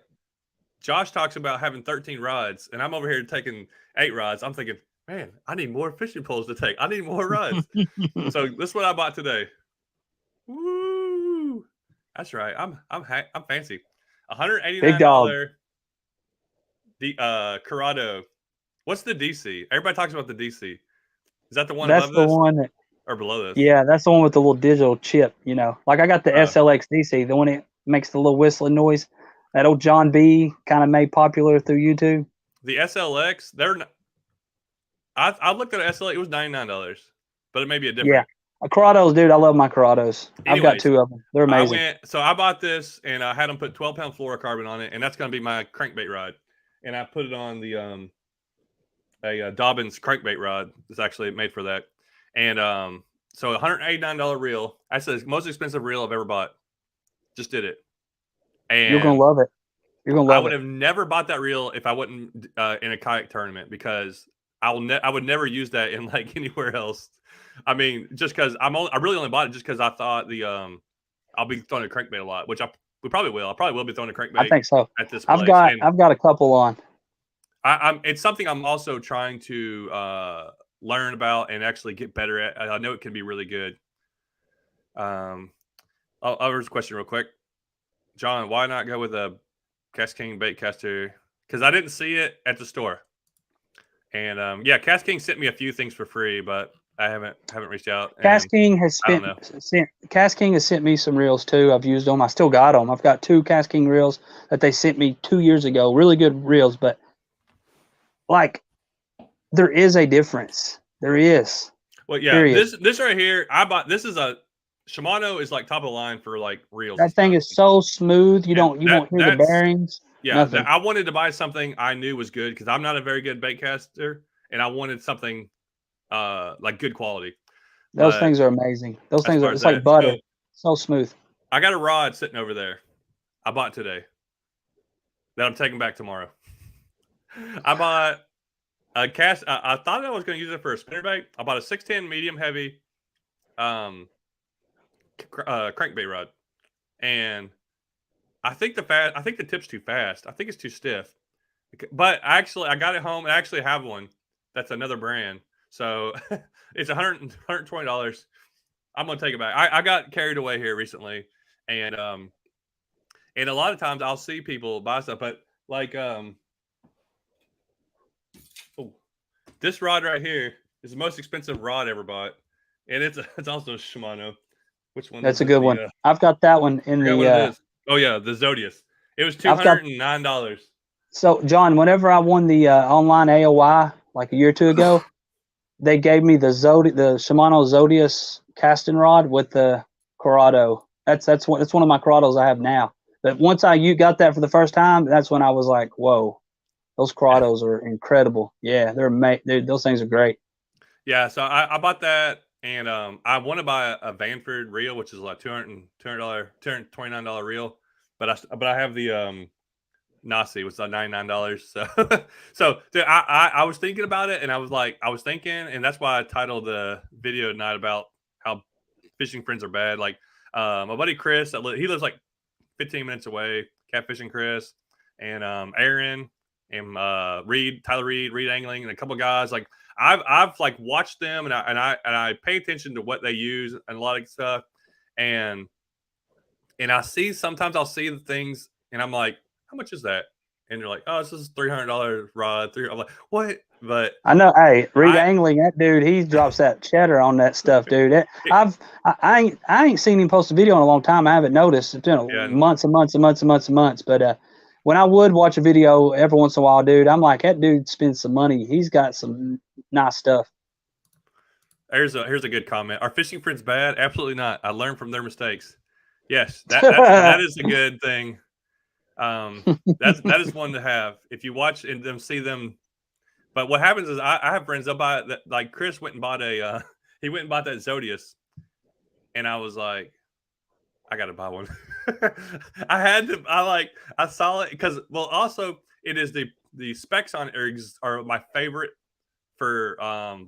Josh talks about having 13 rods, and I'm over here taking 8 rods. I'm thinking, man, I need more fishing poles to take. I need more rods. So this is what I bought today. Woo! That's right. I'm fancy. $189 Corrado. What's the DC? Everybody talks about the DC. Is that the one above this? That's the one or below this? Yeah, that's the one with the little digital chip, you know. Like I got the SLX DC, the one that makes the little whistling noise. That old John B kind of made popular through YouTube. The SLX, they're not, I looked at an SLX, it was $99, but it may be a different. Yeah. Corrados, dude, I love my Corrados. Anyways, I've got 2 of them. They're amazing. So I bought this and I had them put 12-pound fluorocarbon on it, and that's going to be my crankbait rod. And I put it on the a Dobbins crankbait rod. It's actually made for that. And so $189 reel. That's the most expensive reel I've ever bought. Just did it. And you're gonna love it. You're gonna love it. I would have never bought that reel if I wasn't in a kayak tournament because I would never use that in like anywhere else. I mean, just because I really only bought it just because I thought I'll be throwing a crankbait a lot, which we probably will. I probably will be throwing a crankbait. I think so. At this place. I've got a couple on. It's something I'm also trying to learn about and actually get better at. I know it can be really good. Here's a question real quick. John, why not go with a Cast King bait caster? Because I didn't see it at the store. And yeah, Cast King sent me a few things for free, but I haven't reached out. Cast King has Cast King has sent me some reels too. I've used them. I still got them. I've got 2 Cast King reels that they sent me 2 years ago. Really good reels, but like there is a difference. There is. Well, yeah, period. This right here, I bought. This is a Shimano is like top of the line for like reels. That thing is so smooth. You won't hear the bearings. Yeah, I wanted to buy something I knew was good because I'm not a very good bait caster, and I wanted something like good quality. Those things are amazing. Those things are like butter. So smooth. I got a rod sitting over there. I bought today that I'm taking back tomorrow. I bought a cast. I thought I was going to use it for a spinnerbait. I bought a 610 medium heavy crankbait rod, and I think the tip's too fast. I think it's too stiff. But actually, I got it home and I actually have one. That's another brand. So it's $120. I'm gonna take it back. I got carried away here recently, and a lot of times I'll see people buy stuff, but like this rod right here is the most expensive rod I ever bought, and it's also Shimano. Which one? That's a good one. I've got that one in the. Oh yeah, the Zodius. It was $209. So John, whenever I won the online AOI like a year or two ago, they gave me the Shimano Zodius casting rod with the Corrado. That's one of my Corrados I have now. But once I got that for the first time, that's when I was like, whoa, those Corrados are incredible. Yeah, those things are great. Yeah, so I bought that. And I want to buy a Vanford reel, which is like $229 reel, but I have the Nasi, which is like $99. So dude, I was thinking about it, and I was thinking, and that's why I titled the video tonight about how fishing friends are bad. Like my buddy Chris, he lives like 15 minutes away. Catfishing Chris and Aaron and Tyler Reed Angling, and a couple of guys like. I've like watched them and I pay attention to what they use and a lot of stuff, and sometimes I'll see the things and I'm like, how much is that? And they're like, oh, this is $300 rod. I'm like, what? But I know, hey, Reed Angling, that dude, he drops that cheddar on that stuff, dude. I ain't seen him post a video in a long time. I haven't noticed. It's been months and months and months and months and months, but when I would watch a video every once in a while, dude, I'm like, that dude spends some money. He's got some nice stuff. Here's a good comment. Are fishing friends bad? Absolutely not. I learned from their mistakes. Yes, that is a good thing. That is one to have. If you watch and them see them. But what happens is I have friends that buy that, like Chris went and bought that Zodius, and I was like, I gotta buy one. I saw it because also it is the specs on it are my favorite for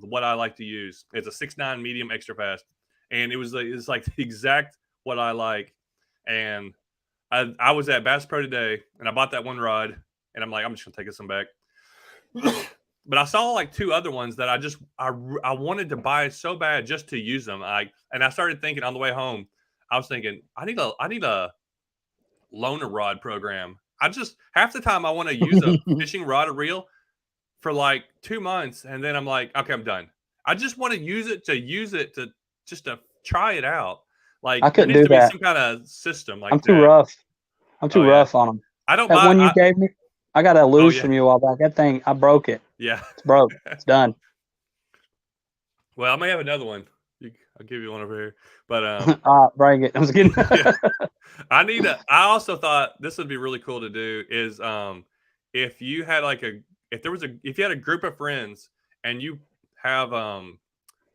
what I like to use. It's a 6.9 medium extra fast, and it's like the exact what I like. And I was at Bass Pro today, and I bought that one rod, and I'm like, I'm just gonna take this one back. But I saw like 2 other ones that I wanted to buy so bad just to use them. And I started thinking on the way home. I was thinking, I need a loaner rod program. Half the time I want to use a fishing rod or reel for like 2 months, and then I'm like, okay, I'm done. I just want to use it to try it out. Like I couldn't do that. Some kind of system. Like I'm too rough. I'm too rough on them. I don't. That one you gave me, I got a loose from you a while back. That thing, I broke it. Yeah, it's broke. It's done. Well, I may have another one. I'll give you one over here. But bring it. I was kidding. Yeah. I also thought this would be really cool to do is if you had if you had a group of friends and you have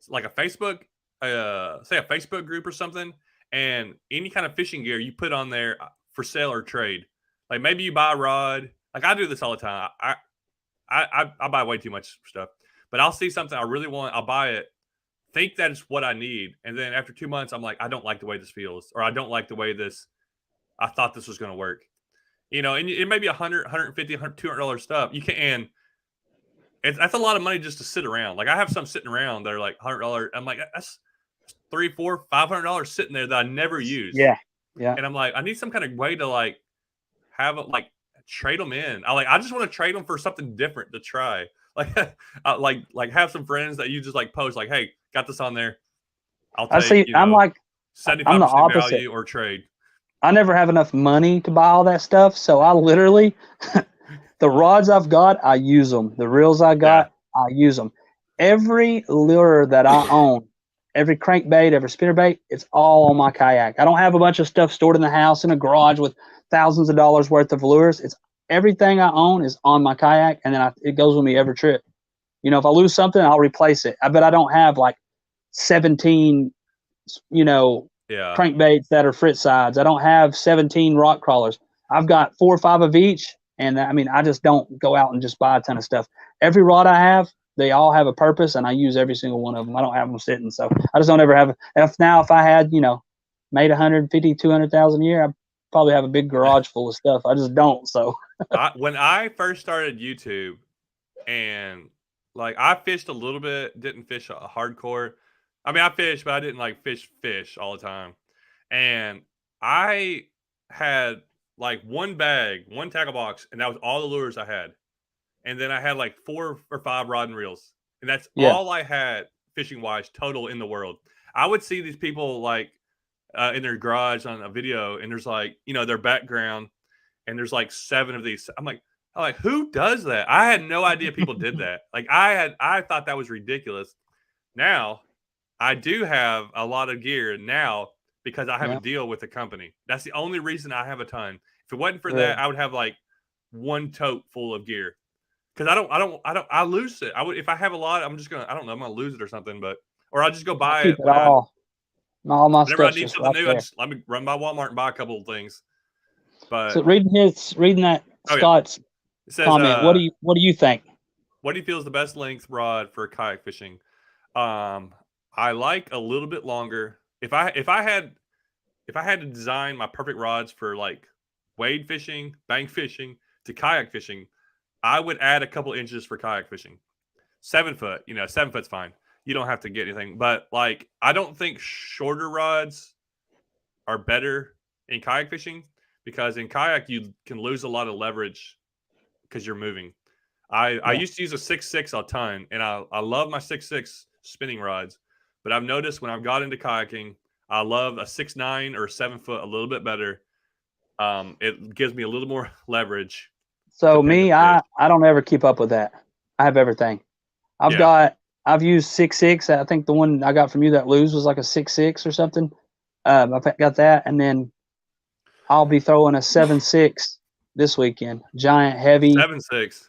like a Facebook say a Facebook group or something, and any kind of fishing gear you put on there for sale or trade. Like maybe you buy a rod. Like I do this all the time. I buy way too much stuff, but I'll see something I really want. I'll buy it. Think that it's what I need, and then after 2 months, I'm like, I don't like the way this feels, or I don't like the way I thought this was going to work. And it may be $100, $150, $200 stuff. You can, that's a lot of money just to sit around. Like I have some sitting around that are like $100. I'm like, that's $300, $400, $500 sitting there that I never use. Yeah. Yeah. And I'm like, I need some kind of way to like have it, like trade them in. I just want to trade them for something different to try. Like, like have some friends that you just like post like, hey, got this on there. I'll take, see. I'm like, 75% I'm the opposite. value or trade. I never have enough money to buy all that stuff, so I literally, the rods I've got, I use them. The reels I got, I use them. Every lure that I own, every crankbait, every spinnerbait, it's all on my kayak. I don't have a bunch of stuff stored in the house in a garage with thousands of dollars worth of lures. It's everything I own is on my kayak, and then it goes with me every trip. You know, if I lose something, I'll replace it. I bet I don't have like 17, crankbaits that are Fritz sides. I don't have 17 rock crawlers. I've got 4 or 5 of each. And I mean, I just don't go out and just buy a ton of stuff. Every rod I have, they all have a purpose, and I use every single one of them. I don't have them sitting. So I just don't ever have if I had, made 150, 200,000 a year, I'd probably have a big garage full of stuff. I just don't. So when I first started YouTube, and like I fished a little bit, didn't fish a hardcore. I mean, I fished, but I didn't like fish all the time. And I had like one tackle box, and that was all the lures I had. And then I had like 4 or 5 rod and reels. And that's all I had fishing wise total in the world. I would see these people like in their garage on a video, and there's like, their background, and there's like 7 of these. I'm like, who does that? I had no idea people did that. Like I thought that was ridiculous. Now I do have a lot of gear now because I have a deal with the company. That's the only reason I have a ton. If it wasn't for that, I would have like 1 tote full of gear. Because I lose it. If I have a lot, I'm gonna lose it or something. Or I'll just go buy it. All my whenever I stuff. need something new, let me run by Walmart and buy a couple of things. But so reading that Scott's says, comment, what do you think? What do you feel is the best length rod for kayak fishing? I like a little bit longer. If I had to design my perfect rods for like wade fishing, bank fishing to kayak fishing, I would add a couple inches for kayak fishing. 7 foot, 7 foot's fine. You don't have to get anything. But like, I don't think shorter rods are better in kayak fishing, because in kayak you can lose a lot of leverage because you're moving. I used to use a 6.6 a ton, and I love my 6.6 spinning rods. But I've noticed when I've got into kayaking, I love a 6.9 or 7 foot a little bit better. It gives me a little more leverage. So me, I don't ever keep up with that. I have everything. I've used 6.6. I think the one I got from you that lose was like a 6.6 or something. I've got that, and then I'll be throwing a 7.6 this weekend. Giant, heavy 7.6.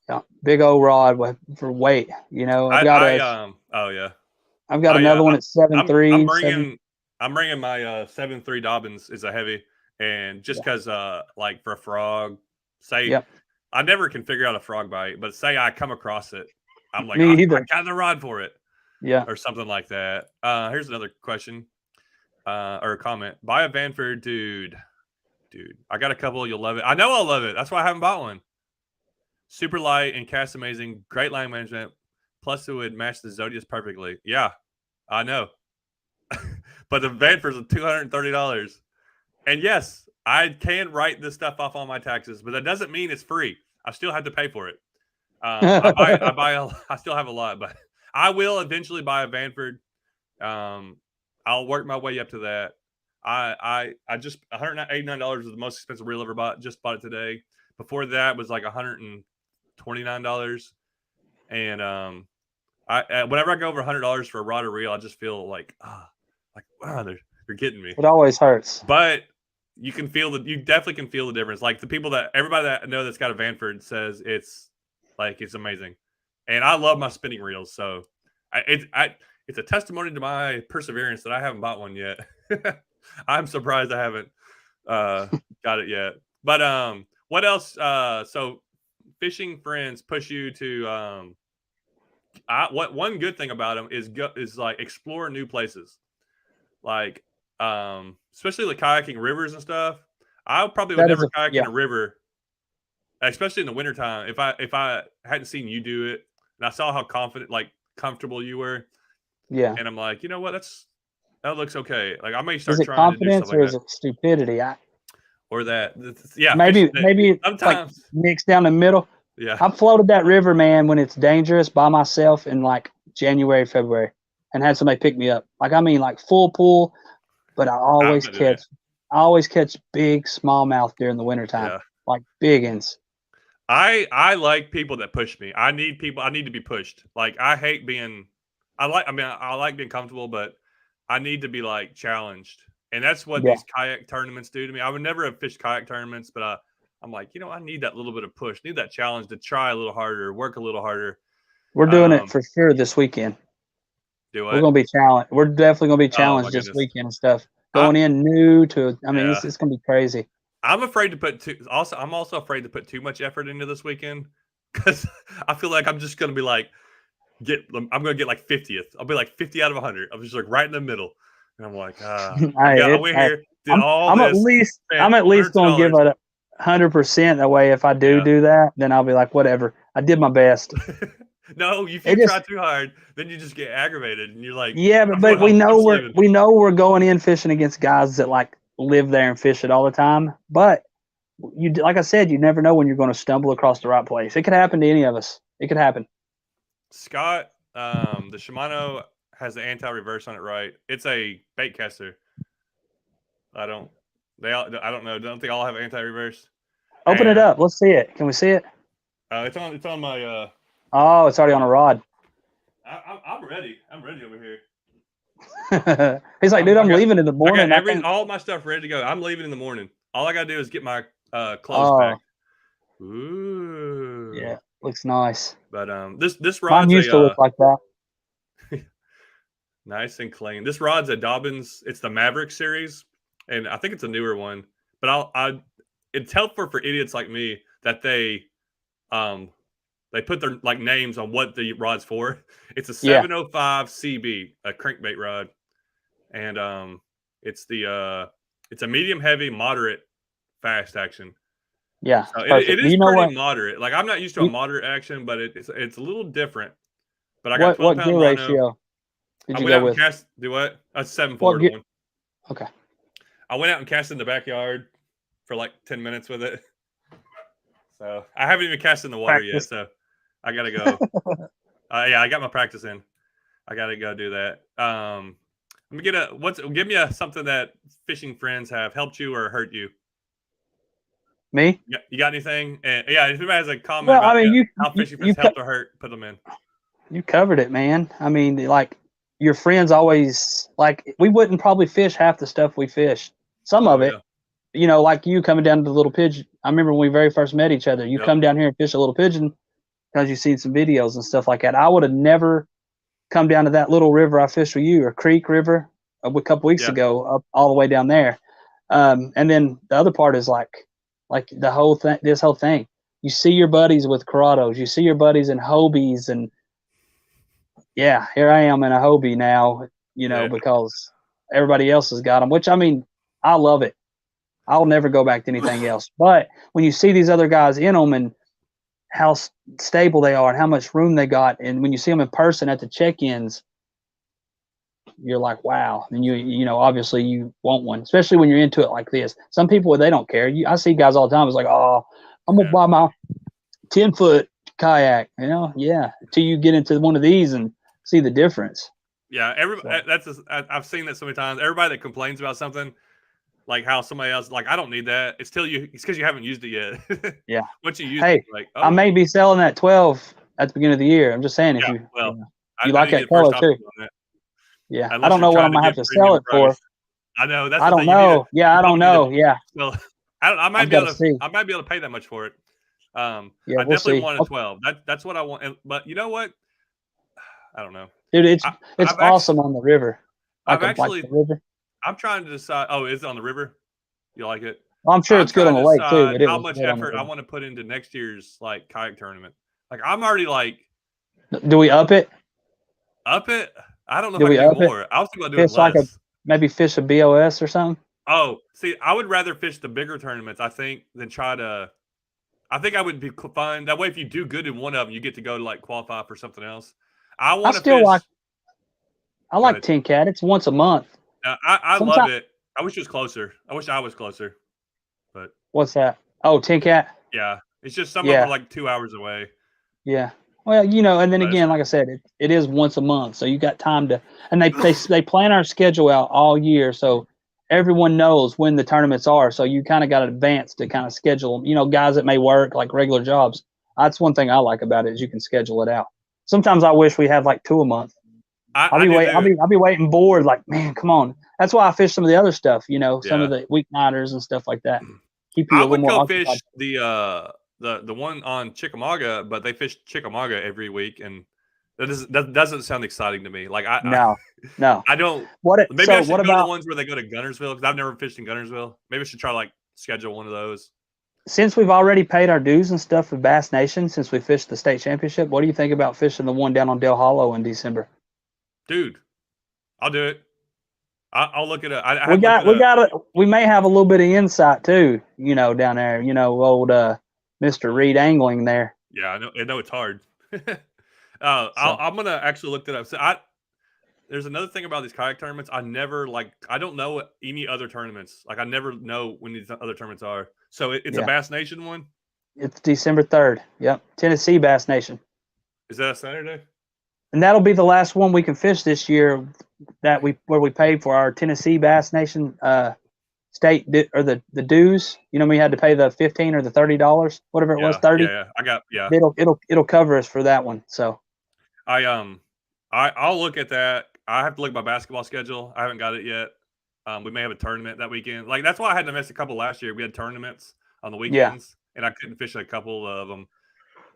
Yeah, big old rod for weight. I've got I've got another one at 7.3. I'm bringing my 7.3 Dobbins is a heavy, and just because like for a frog, I never can figure out a frog bite, but say I come across it, I'm like, I got the rod for it, or something like that. Here's another question or a comment. Buy a Vanford, dude. I got a couple. You'll love it. I know I'll love it. That's why I haven't bought one. Super light and cast amazing. Great line management. Plus, it would match the Zodius perfectly. Yeah, I know. But the Vanford's $230. And yes, I can write this stuff off on my taxes, but that doesn't mean it's free. I still have to pay for it. I still have a lot, but I will eventually buy a Vanford. I'll work my way up to that. I just $189 is the most expensive reel ever bought. Just bought it today. Before that was like $129. And whenever I go over $100 for a rod or reel, I just feel like wow, they're getting me. It always hurts. But you definitely can feel the difference. Like everybody that I know that's got a Vanford says it's amazing. And I love my spinning reels, so it's a testimony to my perseverance that I haven't bought one yet. I'm surprised I haven't got it yet. But what else? So fishing friends push you to one good thing about them is like explore new places, like especially like kayaking rivers and stuff. I probably would never kayak in a river especially in the wintertime. If I hadn't seen you do it, and I saw how confident, like comfortable you were, Yeah. and I'm like, you know what, that looks okay. Like I may Is start it trying to do stuff confidence like or is that, it stupidity? or that. Yeah, Maybe it's like sometimes. mixed down the middle. Yeah, I've floated that river, man, when it's dangerous by myself in like January, February, and had somebody pick me up. Like I mean, like full pool, but I I'm always gonna do that. catch big smallmouth during the wintertime, Yeah. like big uns. I like people that push me. I need to be pushed. Like I hate being I like being comfortable, but I need to be like challenged. And that's what Yeah, these kayak tournaments do to me. I would never have fished kayak tournaments, but I'm like, I need that little bit of push, need that challenge to try a little harder, work a little harder. we're doing it for sure this weekend. Do We're what? gonna be challenged. We're definitely gonna be Oh my challenged this goodness. weekend and stuff. I Going in new to, I mean, yeah. it's gonna be crazy. I'm afraid to put I'm also afraid to put too much effort into this weekend because I feel like I'm just gonna be like I'm gonna get like 50th. I'll be like 50 out of 100. I'm just like right in the middle, and I'm like, I went here, did all I'm this. I'm at least gonna give $100. it 100%. That way, if I Yeah. do that, then I'll be like, whatever. I did my best. No, if It you just, try too hard, then you just get aggravated, and you're like, yeah, I'm but going home. I'm just leaving. we know we're going in fishing against guys that like live there and fish it all the time. But you, like I said, you never know when you're going to stumble across the right place. It could happen to any of us. It could happen. Scott, the Shimano has the anti-reverse on it, right? It's a bait caster. I don't know. Don't they all have anti-reverse? Open it And up. Let's see it. Can we see it? it's on my. Oh, it's already on a rod. I'm ready. I'm ready over here. He's like, dude, I'm leaving in the I morning. got all my stuff ready to go. I'm leaving in the morning. All I gotta do is get my clothes Oh, packed. Ooh. yeah, looks nice. But this Mine rod's used to look like that. nice and clean. This rod's a Dobbins. It's the Maverick series, and I think it's a newer one. But it's helpful for idiots like me that they put their like names on what the rod's for. It's a 705 CB, a crankbait rod, and it's a medium heavy, moderate, fast action. Yeah, So it is you know pretty what? moderate. Like I'm not used to a moderate action, but it's a little different. But I got What 12-pound gear mono. ratio did I you went go out with? and cast. Do what? A 7.4 What to gear? 1. Okay. I went out and cast in the backyard for like 10 minutes with it. So I haven't even cast in the water yet. So I gotta go. Yeah, I got my practice in. I gotta go do that. Let me give me something that fishing friends have helped you or hurt you. Me? Yeah, you got anything? And yeah, if anybody has a comment Well, about I mean, how fishing friends helped or hurt, put them in. you covered it, man. I mean, like your friends always like we wouldn't probably fish half the stuff we fish. Some of it, like you coming down to the Little Pigeon. I remember when we very first met each other. You come down here and fish a Little Pigeon because you've seen some videos and stuff like that. I would have never come down to that little river I fished with you, or Creek River, a couple weeks ago, up all the way down there. And then the other part is like the whole thing. This whole thing. You see your buddies with Corrados. You see your buddies in Hobies, and yeah, here I am in a Hobie now. Because everybody else has got them. Which I mean, I love it. I'll never go back to anything else. But when you see these other guys in them and how stable they are and how much room they got, and when you see them in person at the check-ins, you're like, wow. And obviously you want one, especially when you're into it like this. Some people, they don't care. I see guys all the time. It's like, oh, I'm gonna buy my 10-foot kayak. Yeah. Until you get into one of these and see the difference. Yeah, I've seen that so many times. Everybody that complains about something, like how somebody else, like I don't need that. It's because you haven't used it yet. Yeah. Once you use it, like I may be selling that 12 at the beginning of the year. I'm just saying if you like that color too. Yeah. Unless I don't know what I'm gonna have to sell it for. I know I don't know. I don't know. Yeah. So I might be able to pay that much for it. I definitely want a 12. That's what I want. But you know what? I don't know. Dude, it's awesome on the river. Like the river. I'm trying to decide. Oh, is it on the river? You like it? Well, I'm sure it's good on the lake too. But how much effort I want to put into next year's like kayak tournament? Like I'm already like. Do we up it? Up it? I don't know if I can do more. I was thinking about doing less. Maybe fish a BOS or something. Oh, see, I would rather fish the bigger tournaments, I think, than try to I think I would be fun. That way, if you do good in one of them, you get to go to like qualify for something else. I I want to still fish. like. I like Good. 10 Cat. It's once a month. I love Sometimes. it. I wish it was closer. I wish I was closer. But What's that? Oh, 10 Cat. yeah, it's just some of them are Yeah, like 2 hours away. yeah. Well, and then But it's again, like I said, it is once a month, so you got time to. And they plan our schedule out all year, so everyone knows when the tournaments are. So you kind of got to advance to kind of schedule them. Guys that may work like regular jobs. That's one thing I like about it is you can schedule it out. Sometimes I wish we had like 2 a month. I do too. I'll be waiting bored. Like, man, come on. That's why I fish some of the other stuff. Some Yeah. of the weeknighters and stuff like that. Keep you I a little would more go occupied. fish the one on Chickamauga, but they fish Chickamauga every week, and that doesn't sound exciting to me. Like No. I don't. What Maybe I should go to the about ones where they go to Gunnersville because I've never fished in Gunnersville. Maybe I should try like schedule one of those. since we've already paid our dues and stuff with Bass Nation since we fished the state championship? What do you think about fishing the one down on Del Hollow in December? Dude, I'll do it. I'll look it up. We may have a little bit of insight too. Down there. Old Mr. Reed angling there. Yeah, I know it's hard. I'm gonna actually look that up. So there's another thing about these kayak tournaments. I don't know any other tournaments. Like I never know when these other tournaments are. So it's a Bass Nation one. It's December 3rd. Yep, Tennessee Bass Nation. Is that a Saturday? And that'll be the last one we can fish this year. Where we paid for our Tennessee Bass Nation state or the dues. We had to pay the $15 or the $30, whatever it was, 30. Yeah. It'll cover us for that one. So I'll look at that. I have to look at my basketball schedule. I haven't got it yet. We may have a tournament that weekend. Like that's why I had to miss a couple last year. We had tournaments on the weekends, and I couldn't fish a couple of them.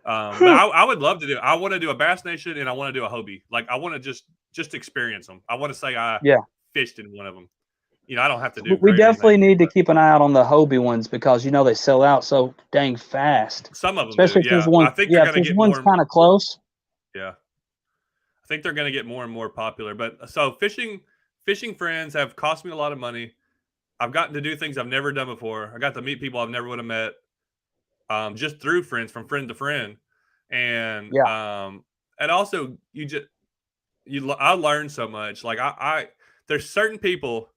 But I would love to do. I want to do a Bass Nation, and I want to do a Hobie. Like I want to just experience them. I want to say I fished in one of them. I don't have to do. We definitely need to keep an eye out on the Hobie ones because they sell out so dang fast. Some of them, especially do, if there's one. I think they're going to get one's kind of close. Yeah, I think they're going to get more and more popular. But so fishing friends have cost me a lot of money. I've gotten to do things I've never done before. I got to meet people I've never would have met. Just through friends, from friend to friend, and also I learned so much. Like there's certain people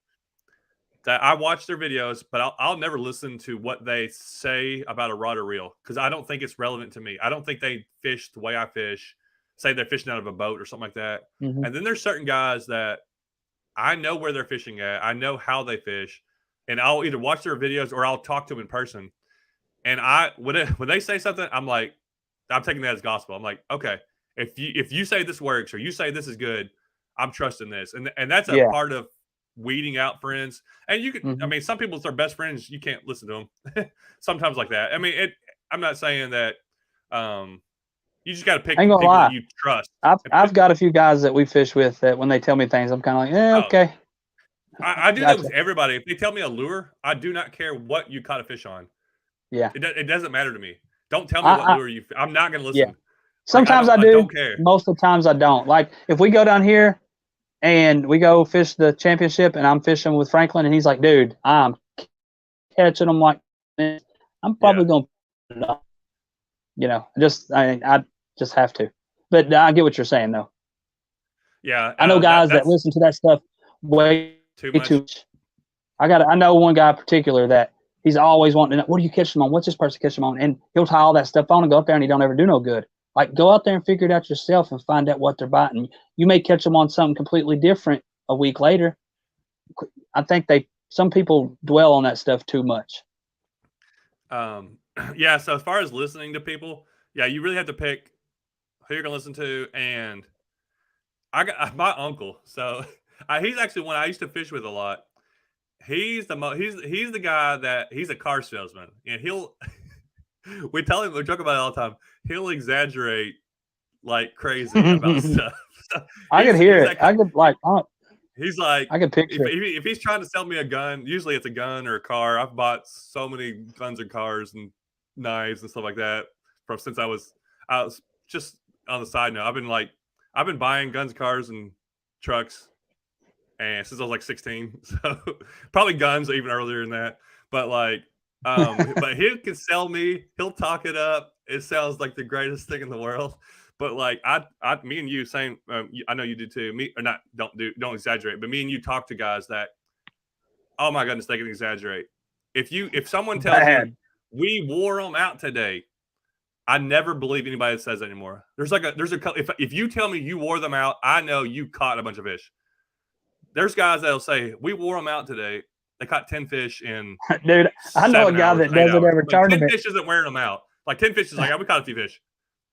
that I watch their videos, but I'll never listen to what they say about a rod or reel because I don't think it's relevant to me. I don't think they fish the way I fish. Say they're fishing out of a boat or something like that. Mm-hmm. And then there's certain guys that I know where they're fishing at. I know how they fish, and I'll either watch their videos or I'll talk to them in person. And when they say something, I'm like, I'm taking that as gospel. I'm like, okay, if you say this works or you say this is good, I'm trusting this. And that's a part of weeding out friends. And you can, I mean, some people, it's their best friends. You can't listen to them sometimes like that. I mean, I'm not saying that you just got to pick people that you trust. I've got a few guys that we fish with that when they tell me things, I'm kind of like, okay. I do that with everybody. If they tell me a lure, I do not care what you caught a fish on. Yeah. It doesn't matter to me. Don't tell me what lure I'm not going to listen. Yeah. Sometimes I do. I don't care. Most of the times I don't. Like if we go down here and we go fish the championship and I'm fishing with Franklin and he's like, dude, I'm catching them like this. I'm probably going to put it up. I just have to. But I get what you're saying though. Yeah. I know guys that listen to that stuff way too much. I know one guy in particular that he's always wanting to know, what do you catch them on? What's this person catch them on? And he'll tie all that stuff on and go up there and he don't ever do no good. Like, go out there and figure it out yourself and find out what they're biting. You may catch them on something completely different a week later. I think some people dwell on that stuff too much. Yeah, so as far as listening to people, you really have to pick who you're going to listen to. And I got my uncle. So he's actually one I used to fish with a lot. He's the guy that he's a car salesman, and we joke about it all the time. He'll exaggerate like crazy about stuff. So I could hear it. I could he's like, I could picture if he's trying to sell me a gun, usually it's a gun or a car. I've bought so many guns and cars and knives and stuff like that since I was just on the side note. I've been buying guns, cars, and trucks. And since I was like 16, so probably guns even earlier than that. But like, But he can sell me. He'll talk it up. It sounds like the greatest thing in the world. But like me and you, same. I know you do too. Me or not? Don't exaggerate. But me and you talk to guys that, oh my goodness, they can exaggerate. If someone tells you we wore them out today, I never believe anybody that says that anymore. There's a if you tell me you wore them out, I know you caught a bunch of fish. There's guys that'll say we wore them out today. They caught 10 fish in. Dude, I know a guy that does it every tournament. 10 fish isn't wearing them out. Like 10 fish is like, yeah, we caught a few fish.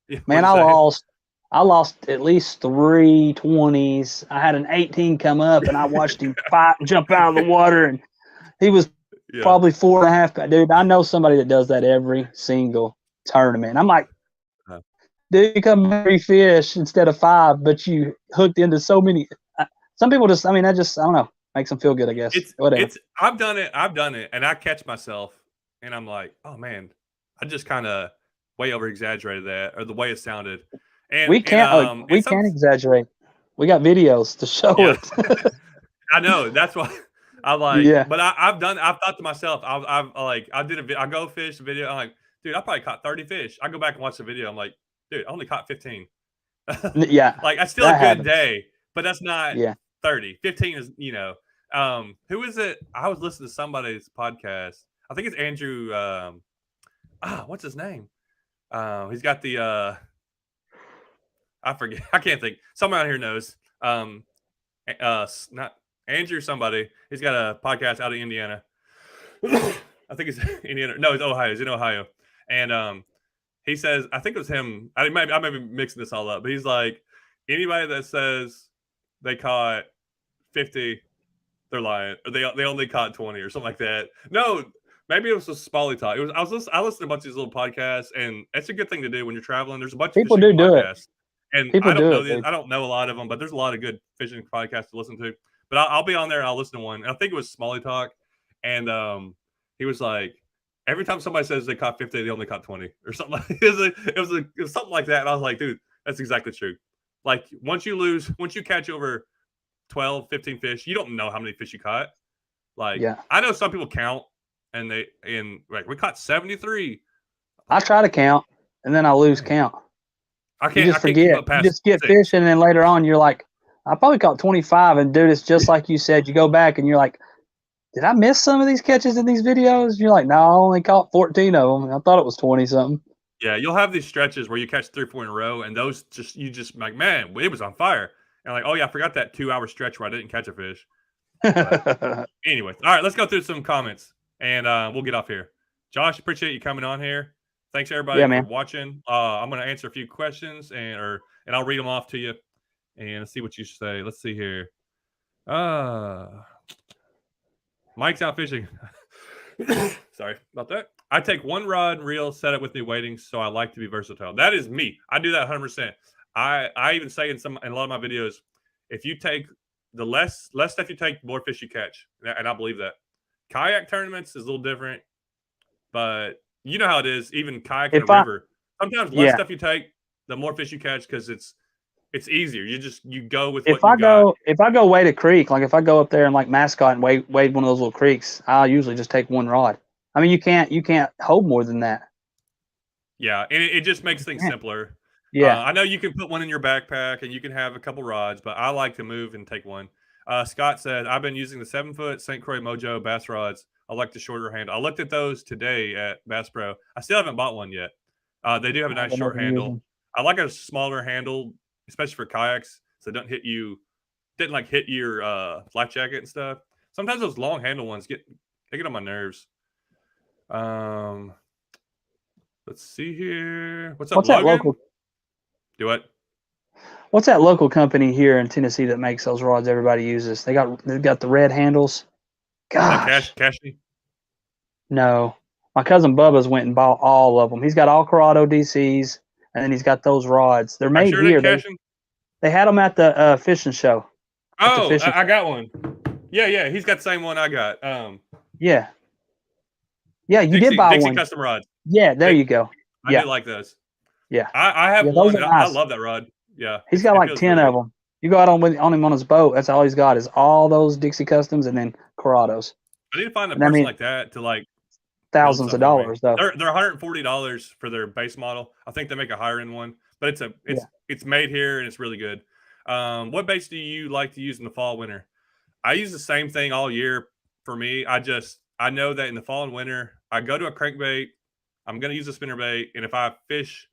Yeah, man, I lost at least 3 20s. I had an 18 come up, and I watched him fight and jump out of the water, and he was probably 4.5. Dude, I know somebody that does that every single tournament. I'm like, dude, you come 3 fish instead of 5, but you hooked into so many. Some people just, I don't know. Makes them feel good, I guess. I've done it, and I catch myself, and I'm like, oh man, I just kind of way over exaggerated that, or the way it sounded. And we can't exaggerate. We got videos to show it. I know, that's why I like. Yeah. But I've thought to myself, I go fish the video. I'm like, dude, I probably caught 30 fish. I go back and watch the video. I'm like, dude, I only caught 15. Yeah, like I still a good day, but that's not. Yeah. 30. 15 is, who is it? I was listening to somebody's podcast. I think it's Andrew. What's his name? He's got the, I forget. I can't think. Someone out here knows. Not Andrew somebody. He's got a podcast out of Indiana. I think it's Indiana. No, it's Ohio. He's in Ohio. And he says, I think it was him. I might be mixing this all up, but he's like, anybody that says they caught 50, they're lying. Or they only caught 20 or something like that. No, maybe it was a Smalley talk. I listened to a bunch of these little podcasts, and it's a good thing to do when you're traveling. There's a bunch of people do podcasts. It. And I don't know a lot of them, but there's a lot of good fishing podcasts to listen to. But I'll be on there and I'll listen to one. And I think it was Smalley talk, and he was like, every time somebody says they caught 50, they only caught 20 or something. It was something like that. And I was like, dude, that's exactly true. Like once you catch over 12, 15 fish, you don't know how many fish you caught. Like, I know some people count and we caught 73. I try to count and then I lose count. You just forget. You just get fishing, and then later on you're like, I probably caught 25. And dude, it's just like you said. You go back and you're like, did I miss some of these catches in these videos? You're like, no, I only caught 14 of them. I thought it was 20 something. Yeah, you'll have these stretches where you catch 3 or 4 in a row, and those you just like, man, it was on fire. And like, oh yeah, I forgot that 2-hour stretch where I didn't catch a fish. Anyway, all right, let's go through some comments, and we'll get off here. Josh, appreciate you coming on here. Thanks everybody for watching. I'm going to answer a few questions, and I'll read them off to you, and see what you say. Let's see here. Mike's out fishing. Sorry about that. I take one rod and reel, set it with me waiting, so I like to be versatile. That is me. I do that 100%. I even say in a lot of my videos, if you take the less stuff you take, the more fish you catch, and I believe that. Kayak tournaments is a little different, but you know how it is. Even kayak in a river, sometimes less stuff you take, the more fish you catch because it's easier. You go with what you got. If I go wade a creek, like if I go up there and like Mascot and wade one of those little creeks, I'll usually just take one rod. I mean, you can't hold more than that. Yeah, and it just makes things simpler. Yeah, I know you can put one in your backpack and you can have a couple rods, but I like to move and take one. Scott said, I've been using the 7-foot St. Croix Mojo bass rods. I like the shorter handle. I looked at those today at Bass Pro. I still haven't bought one yet. They do have a nice short handle. I like a smaller handle, especially for kayaks, so it didn't hit your life jacket and stuff. Sometimes those long handle ones get on my nerves. Let's see here. What's up, Logan? That local? Do it. What's that local company here in Tennessee that makes those rods everybody uses? They've got the red handles. Gosh. Cashy? No. My cousin Bubba's went and bought all of them. He's got all Corrado DCs, and then he's got those rods. They're made here. They had them at the fishing show. Oh, I got one. Yeah. He's got the same one I got. Yeah. Yeah, you did buy Dixie one. Custom rods. Yeah, there you go. I do like those. Yeah. I have one. And nice. I love that rod. Yeah. He's got like 10 of them. You go out on him on his boat. That's all he's got is all those Dixie Customs and then Corrados. I need to find a person like that to like thousands of dollars though. They're $140 for their base model. I think they make a higher end one, but it's made here and it's really good. What baits do you like to use in the fall, winter? I use the same thing all year. For me, I know that in the fall and winter, I go to a crankbait. I'm going to use a spinnerbait, and if I fish,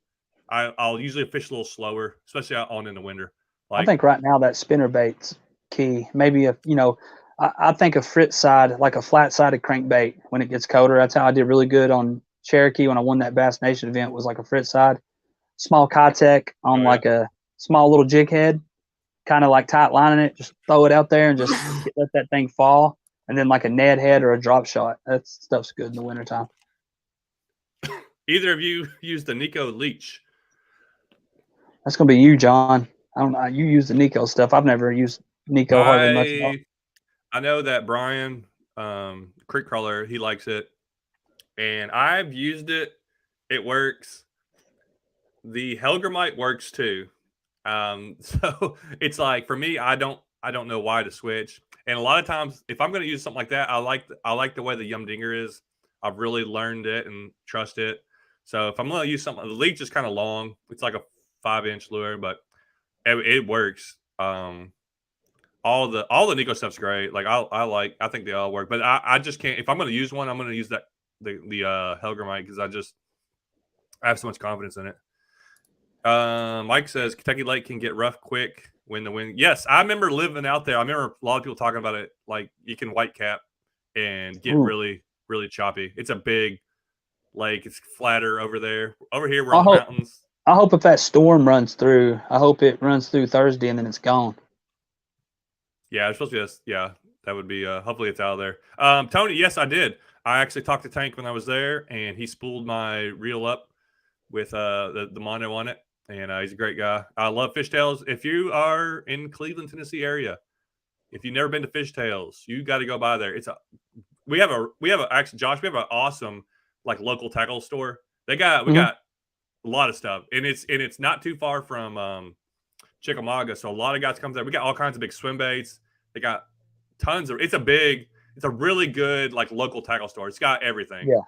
I'll usually fish a little slower, especially out on in the winter. I think right now that spinnerbait's key. Maybe I think a frit side, like a flat-sided crankbait when it gets colder. That's how I did really good on Cherokee when I won that Bass Nation event, was like a frit side. Small Kayak on like a small little jig head, kind of like tight lining it, just throw it out there and just let that thing fall. And then like a Ned head or a drop shot. That stuff's good in the wintertime. Either of you use the Nico leech? That's going to be you, John. I don't know. You use the Nico stuff. I've never used Nico hardly much. I know that Brian, Creek Crawler, he likes it. And I've used it. It works. The Helgramite works too. So it's like, for me, I don't know why to switch. And a lot of times, if I'm going to use something like that, I like the way the Yum Dinger is. I've really learned it and trust it. So if I'm going to use something, the leech is kind of long. It's like a 5-inch lure, but it works. All the Nico stuff's great. Like I think they all work, but I just can't. If I'm going to use one, I'm going to use the Helgramite because I have so much confidence in it. Mike says Kentucky Lake can get rough quick when the wind. Yes, I remember living out there. I remember a lot of people talking about it. Like you can white cap and get really, really choppy. It's a big lake. It's flatter over there. Over here, we're on the mountains. I hope if that storm runs through, I hope it runs through Thursday and then it's gone. Yeah, it's supposed to be. Yeah, that would be. Hopefully, it's out of there. Tony, yes, I did. I actually talked to Tank when I was there, and he spooled my reel up with the mono on it. And he's a great guy. I love Fishtails. If you are in Cleveland, Tennessee area, if you've never been to Fishtails, you got to go by there. We have actually, Josh, we have an awesome like local tackle store. We got a lot of stuff, and it's not too far from Chickamauga, so a lot of guys come there. We got all kinds of big swim baits. They got tons of. It's a really good like local tackle store. It's got everything. Yeah.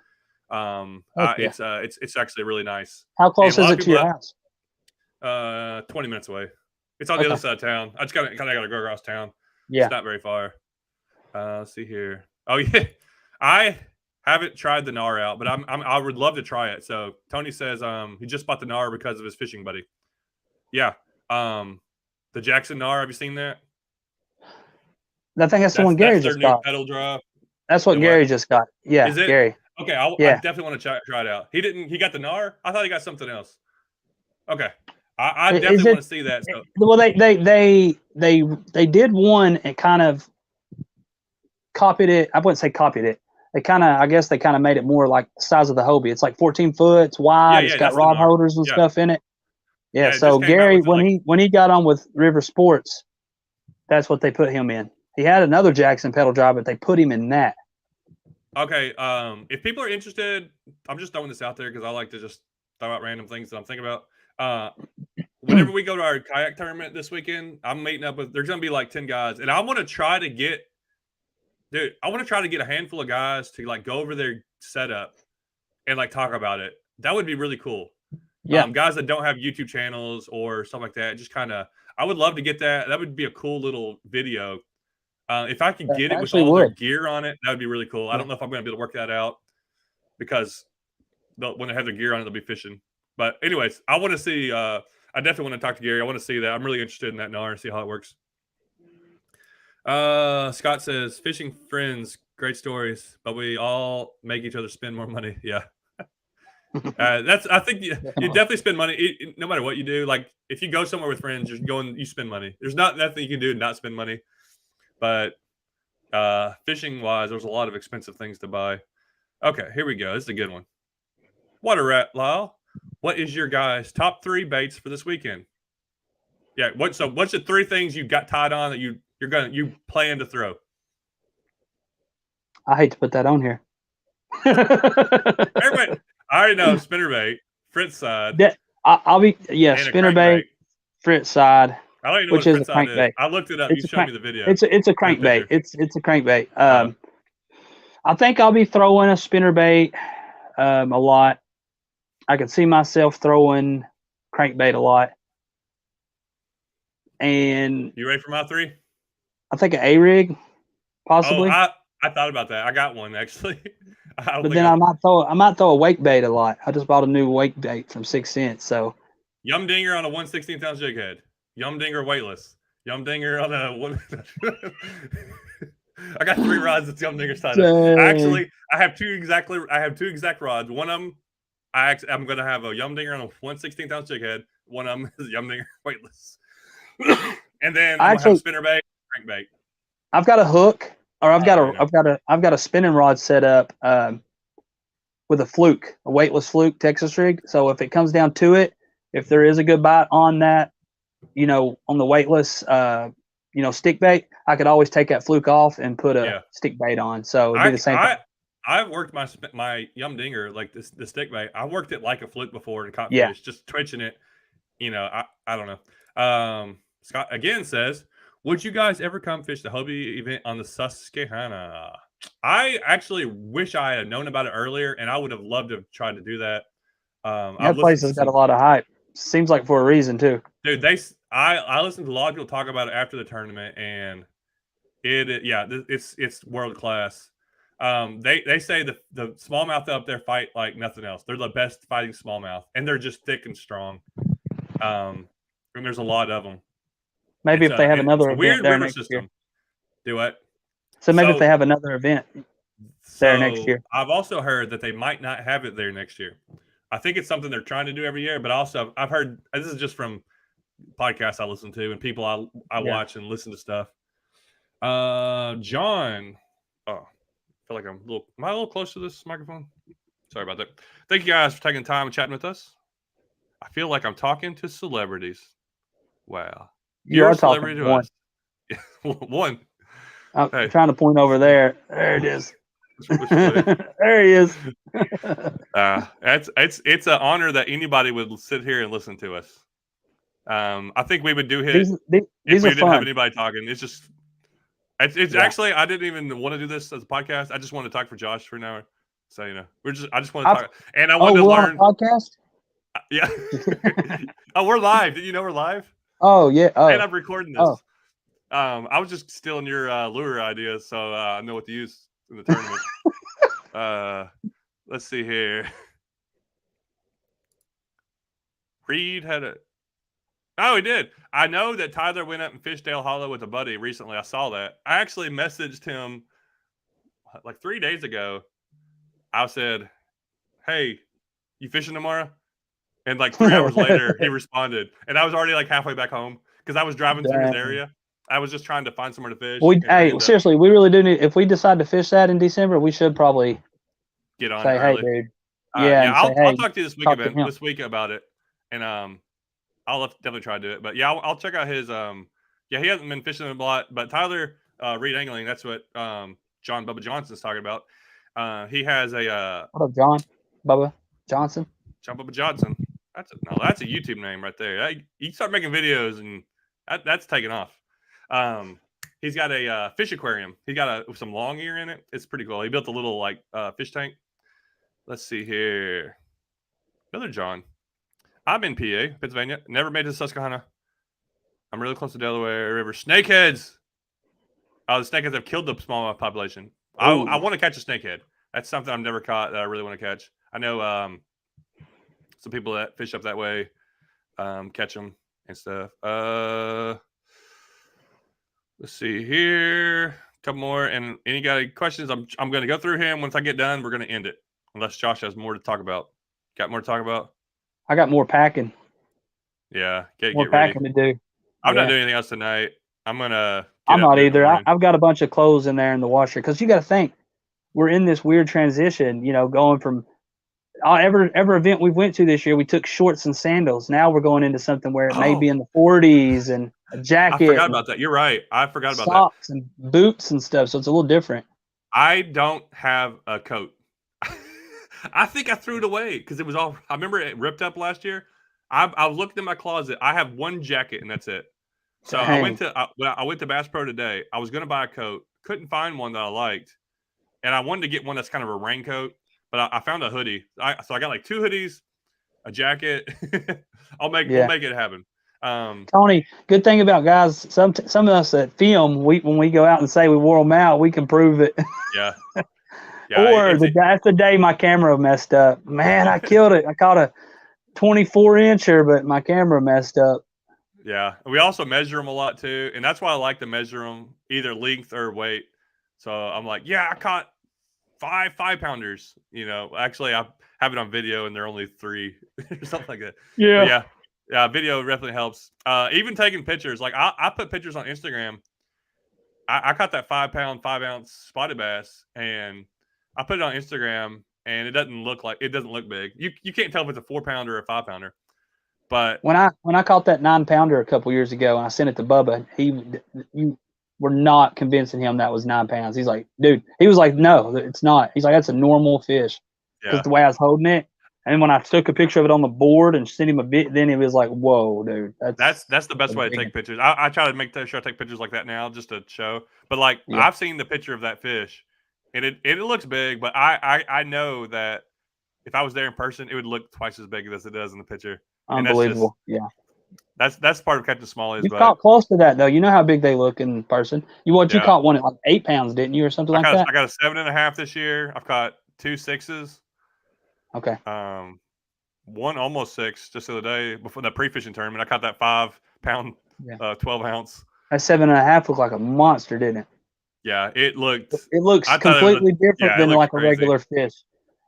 It's actually really nice. How close is it to your house? 20 minutes away. It's on the other side of town. I just got to go across town. Yeah. It's not very far. Let's see here. Oh yeah. I haven't tried the Nar out, but I would love to try it. So Tony says he just bought the Nar because of his fishing buddy. Yeah. The Jackson Nar, have you seen that? I think that's the one Gary just got. Pedal drive. That's what Gary just got. Yeah, is it? Gary. Okay, I definitely want to try it out. He got the Nar? I thought he got something else. Okay. I definitely want to see that. So. Well, they did one and kind of copied it. I wouldn't say copied it. I guess they kind of made it more like the size of the Hobie. It's like 14 foot. It's wide. It's got rod holders and stuff in it. Yeah. So Gary, when he got on with River Sports, that's what they put him in. He had another Jackson pedal drive, but they put him in that. Okay. If people are interested, I'm just throwing this out there because I like to just throw out random things that I'm thinking about. Whenever we go to our kayak tournament this weekend, I'm meeting up with. There's gonna be like 10 guys, and I want to try to get. Dude, I want to try to get a handful of guys to like go over their setup and like talk about it. That would be really cool. Yeah. Guys that don't have YouTube channels or something like that, just kind of. I would love to get that. That would be a cool little video. If I could get it with all their gear on it, that would be really cool. I don't know if I'm going to be able to work that out because when they have their gear on it, they'll be fishing. But anyways, I want to see. I definitely want to talk to Gary. I want to see that. I'm really interested in that Nar and see how it works. Scott says, fishing friends, great stories, but we all make each other spend more money. Yeah. I think you definitely spend money no matter what you do. Like if you go somewhere with friends, you spend money. There's not nothing you can do to not spend money. But fishing wise, there's a lot of expensive things to buy. Okay, here we go. This is a good one. Water Rat Lyle, what is your guys' top 3 baits for this weekend? Yeah, what's the 3 things you got tied on that you plan to throw? I hate to put that on here. Everybody, I already know spinnerbait, frit side. I'll be spinnerbait, frit side. I don't even know which what is a crankbait. I looked it up. You showed me the video. It's a crankbait. It's a crankbait. I think I'll be throwing a spinnerbait a lot. I could see myself throwing crankbait a lot. And You ready for my 3? I think an A-rig, possibly. Oh, I thought about that. I got one actually. But then I might throw a wake bait a lot. I just bought a new wake bait from 6 Cents. So Yum Dinger on a 1/16 ounce jig head. Yum Dinger weightless. Yum Dinger on a one. I got 3 rods that's Yum Dinger tied up. Actually, I have two exact rods. One of them, I'm going to have a Yum Dinger on a 1/16 ounce jig head. One of them is Yum Dinger weightless. And then I'm going to have a spinnerbait, crankbait. I've got a hook, or I've got a spinning rod set up with a fluke, a weightless fluke Texas rig. So if it comes down to it, if there is a good bite on that, on the weightless, stick bait, I could always take that fluke off and put a stick bait on. So it'd be the same thing. I've worked my Yum Dinger, like the stick bait. I worked it like a fluke before and caught fish, just twitching it. I don't know. Scott again says, would you guys ever come fish the Hobie event on the Susquehanna? I actually wish I had known about it earlier, and I would have loved to have tried to do that. That place has got a lot of hype. Seems like for a reason too. Dude, I listened to a lot of people talk about it after the tournament, and it's world class. They say the smallmouth up there fight like nothing else. They're the best fighting smallmouth, and they're just thick and strong. And there's a lot of them. Maybe if they have another event weird there river next system. year. Do what? So maybe if they have another event there next year. I've also heard that they might not have it there next year. I think it's something they're trying to do every year, but also I've heard, this is just from podcasts I listen to and people I watch and listen to stuff. John, I feel like am I a little close to this microphone? Sorry about that. Thank you guys for taking time and chatting with us. I feel like I'm talking to celebrities. Wow. You're a celebrity to us. One. I'm trying to point over there. There it is. There he is. It's an honor that anybody would sit here and listen to us. I think we would do his if we didn't have anybody talking. It's actually, I didn't even want to do this as a podcast. I just want to talk for Josh for an hour. So I just want to talk, and I want to learn. On a podcast? Yeah. Oh, we're live. Did you know we're live? Oh yeah. Oh. And I'm recording this. I was just stealing your lure ideas, so I know what to use in the tournament. Let's see here. Reed had a. Oh, he did. I know that Tyler went up in Fishdale Hollow with a buddy recently. I saw that. I actually messaged him like 3 days ago. I said, "Hey, you fishing tomorrow?" And like 3 hours later, he responded, and I was already like halfway back home because I was driving through his area. I was just trying to find somewhere to fish. Seriously, we really do need. If we decide to fish that in December, we should probably get on. Say, hey, dude. I'll talk to you this week about it, and I'll definitely try to do it. But yeah, I'll check out his. He hasn't been fishing a lot, but Tyler Reed Angling. That's what John Bubba Johnson's talking about. He has a. What up, John Bubba Johnson? John Bubba Johnson. That's a YouTube name right there. You start making videos, and that's taking off. He's got a fish aquarium. He got some long ear in it. It's pretty cool. He built a little fish tank. Let's see here. Another John. I'm in PA, Pennsylvania. Never made it to Susquehanna. I'm really close to Delaware River. Snakeheads. Oh, the snakeheads have killed the smallmouth population. I want to catch a snakehead. That's something I've never caught that I really want to catch. I know some people that fish up that way catch them and stuff. Let's see here. A couple more. And any guy questions, I'm going to go through him. Once I get done, we're going to end it. Unless Josh has more to talk about. Got more to talk about? I got more packing. Yeah. More packing to do. I'm not doing anything else tonight. I'm going to. I'm not either. I've got a bunch of clothes in there in the washer. Because you got to think, we're in this weird transition, going from every event we went to this year, we took shorts and sandals. Now we're going into something where it may be in the 40s and a jacket. I forgot about that. You're right. I forgot about socks and boots and stuff. So it's a little different. I don't have a coat. I think I threw it away because it was all. I remember it ripped up last year. I looked in my closet. I have one jacket and that's it. So I went to Bass Pro today. I was going to buy a coat. Couldn't find one that I liked. and I wanted to get one that's kind of a raincoat, but I found a hoodie. So I got like 2 hoodies, a jacket. We'll make it happen. Tony, good thing about guys, some of us that film, when we go out and say we wore them out, we can prove it. Yeah. Or that's the day my camera messed up. Man, I killed it. I caught a 24-incher, but my camera messed up. Yeah. We also measure them a lot too, and that's why I like to measure them either length or weight. So I'm like, yeah, I caught 5 5-pounders. You know, actually, I have it on video, and they're only 3 or something like that. Yeah. But yeah, video definitely helps. Even taking pictures, like I put pictures on Instagram. I caught that 5-pound, 5-ounce spotted bass, and I put it on Instagram, and it doesn't look big. You can't tell if it's a 4-pounder or a 5-pounder. But when I caught that 9-pounder a couple years ago, and I sent it to Bubba, you were not convincing him that was 9 pounds. He's like, dude, he was like, no, it's not. He's like, that's a normal fish, because the way I was holding it. And when I took a picture of it on the board and sent him a bit, then he was like, whoa, dude. That's the best way to take pictures. I try to make sure I take pictures like that now just to show. But like I've seen the picture of that fish, and it looks big, but I know that if I was there in person, it would look twice as big as it does in the picture. Unbelievable. That's part of catching small is. You caught close to that though. You know how big they look in person. You caught one at like 8 pounds, didn't you, or something like that? I got a 7.5 this year. I've caught 2 6s. Okay. One almost 6 just the other day before the pre-fishing tournament. I caught that 5-pound, 12-ounce. That 7.5 looked like a monster, didn't it? Yeah, it looks completely different than like crazy. A regular fish.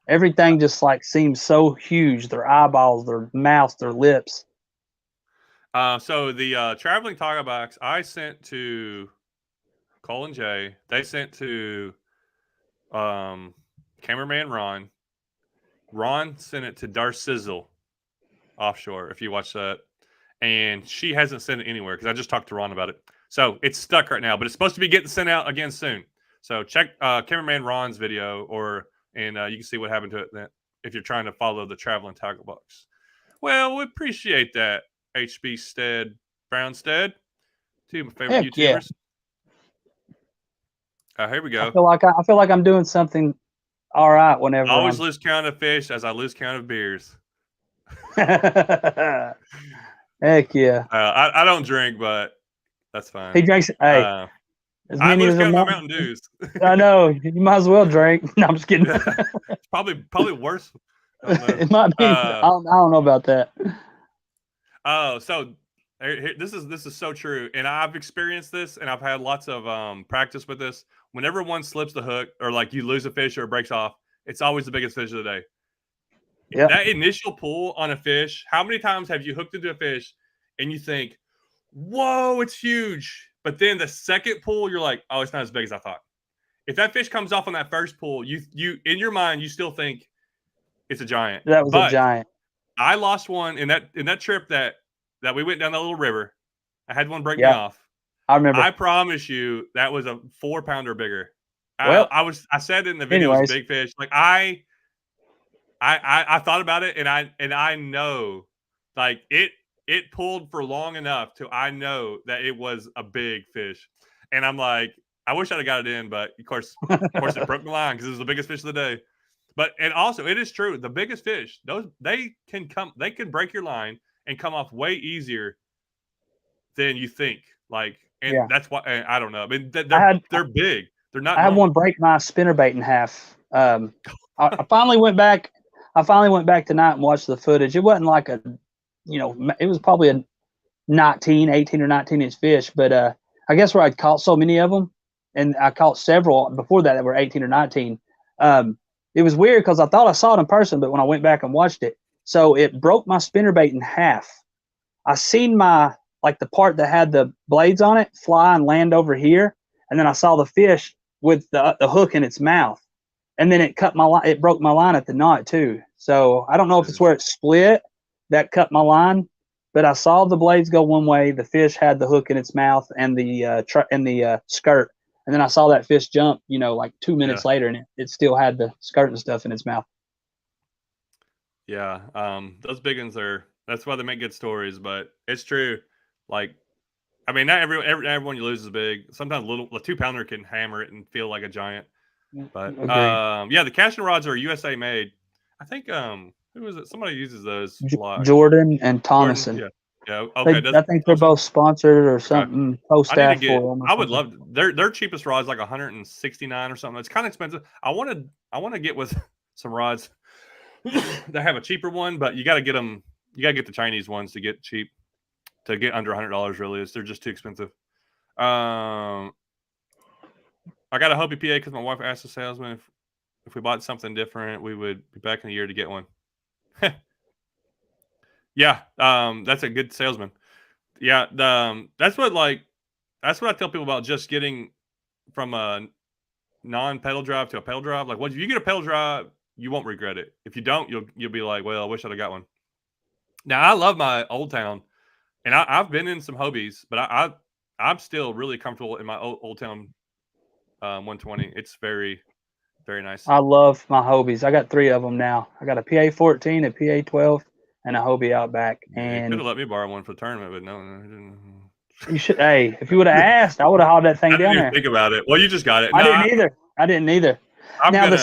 Everything just like seems so huge. Their eyeballs, their mouths, their lips. So the traveling tackle box I sent to Cole and Jay. They sent to cameraman Ron. Ron sent it to Darcizzle offshore, if you watch that. And she hasn't sent it anywhere because I just talked to Ron about it. So it's stuck right now, but it's supposed to be getting sent out again soon. So check cameraman Ron's video, and you can see what happened to it then if you're trying to follow the traveling tackle box. Well, we appreciate that, HB Stead, Brownstead. Two of my favorite YouTubers. Here we go. I feel like I'm doing something all right whenever. I always lose count of fish as I lose count of beers. Heck yeah. I don't drink, but that's fine. He drinks. Hey, I lose count of my Mountain Dews. I know. You might as well drink. No, I'm just kidding. It's probably worse. It might be. I don't know about that. Oh, so this is so true, and I've experienced this, and I've had lots of practice with this. Whenever one slips the hook, or like you lose a fish or it breaks off, it's always the biggest fish of the day. Yep. That initial pull on a fish, how many times have you hooked into a fish and you think, whoa, it's huge. But then the second pull, you're like, oh, it's not as big as I thought. If that fish comes off on that first pull, you in your mind, you still think it's a giant. That was a giant. I lost one in that trip that we went down that little river. I had one break me off. I remember. I promise you that was a 4-pounder bigger. Well, I said in the video, it was a big fish. Like I thought about it, and I know, like it pulled for long enough to I know that it was a big fish, and I'm like, I wish I'd have got it in, but of course it broke the line because it was the biggest fish of the day. And also it is true, the biggest fish, they can break your line and come off way easier than you think. Like, and that's why I don't know. I mean, they're big. They're not. I had one break my spinnerbait in half. I finally went back. Tonight and watched the footage. It wasn't like it was probably a 18 or 19-inch fish. But I guess where I'd caught so many of them, and I caught several before that were 18 or 19. It was weird because I thought I saw it in person, but when I went back and watched it, so it broke my spinnerbait in half. I seen the part that had the blades on it fly and land over here, and then I saw the fish with the hook in its mouth, and then it broke my line at the knot too. So I don't know if it's where it split that cut my line, but I saw the blades go one way. The fish had the hook in its mouth and the skirt, and then I saw that fish jump. Like 2 minutes later, and it still had the skirt and stuff in its mouth. Yeah, those big ones that's why they make good stories. But it's true. Like, I mean, not everyone you lose is big. Sometimes a 2-pounder can hammer it and feel like a giant. But Agreed. yeah, the casting rods are USA made. I think who was it? Somebody uses those a lot. Jordan and Jordan, Thomason. yeah, yeah. Okay, I think they're both sponsored or okay. something. I need to Co-staff get. for them or I would something. love their cheapest rod's like 169 or something. It's kind of expensive. I want to get with some rods that have a cheaper one, but you got to get them. You got to get the Chinese ones to get cheap. To get under $100 really is they're just too expensive. I got a Hobie PA because my wife asked the salesman if we bought something different, we would be back in a year to get one. Yeah, that's a good salesman. Yeah, that's what I tell people about just getting from a non-pedal drive to a pedal drive. Like, once you get a pedal drive, you won't regret it. If you don't, you'll be like, well, I wish I'd have got one. Now, I love my Old Town, and I've been in some Hobies, but I'm still really comfortable in my Old Town 120. It's very, very nice. I love my Hobies. I got 3 of them now. I got a PA14, a PA12, and a Hobie Outback. Yeah, you could And have let me borrow one for the tournament, but no, I didn't. you should. Hey, if you would have asked, I would have hauled that thing I didn't down even there. think about it. Well, you just got it. I No, didn't either. I didn't either. I'm Now gonna.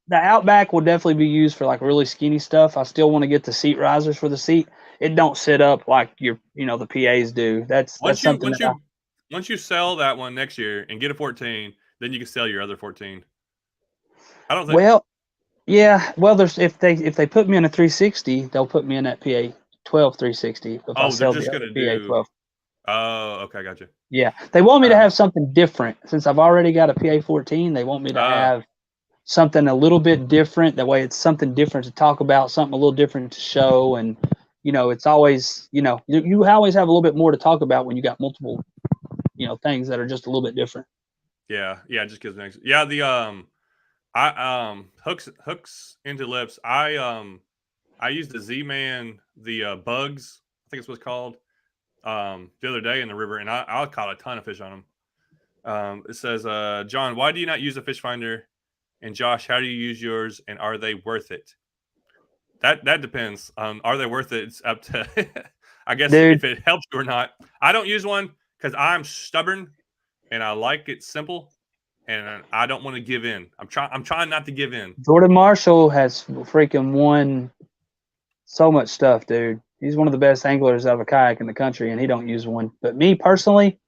the Outback will definitely be used for like really skinny stuff. I still want to get the seat risers for the seat. It don't sit up like the PAs do. That's Once you something once that I, you once you sell that one next year and get a 14, then you can sell your other 14. I don't think. well, yeah. Well, there's if they put me in a 360, they'll put me in that PA 12 360 if I Oh, they're sell the just other gonna PA do. 12. Oh, okay, gotcha. Yeah, they want me to Um, have something different since I've already got a PA 14. They want me to have something a little bit different. That way, it's something different to talk about, something a little different to show, and it's always you always have a little bit more to talk about when you got multiple things that are just a little bit different. yeah, it just gives me. Yeah, the hooks into lips. I used the Z-Man, the bugs. I think it's what's called. The other day in the river, and I caught a ton of fish on them. It says, John, why do you not use a fish finder? And Josh, how do you use yours? And are they worth it? That depends. Are they worth it? It's up to, I guess, Dude, if it helps you or not. I don't use one because I'm stubborn and I like it simple, and I don't want to give in. I'm trying not to give in. Jordan Marshall has freaking won so much stuff, dude. He's one of the best anglers out of a kayak in the country, and he don't use one. But me personally,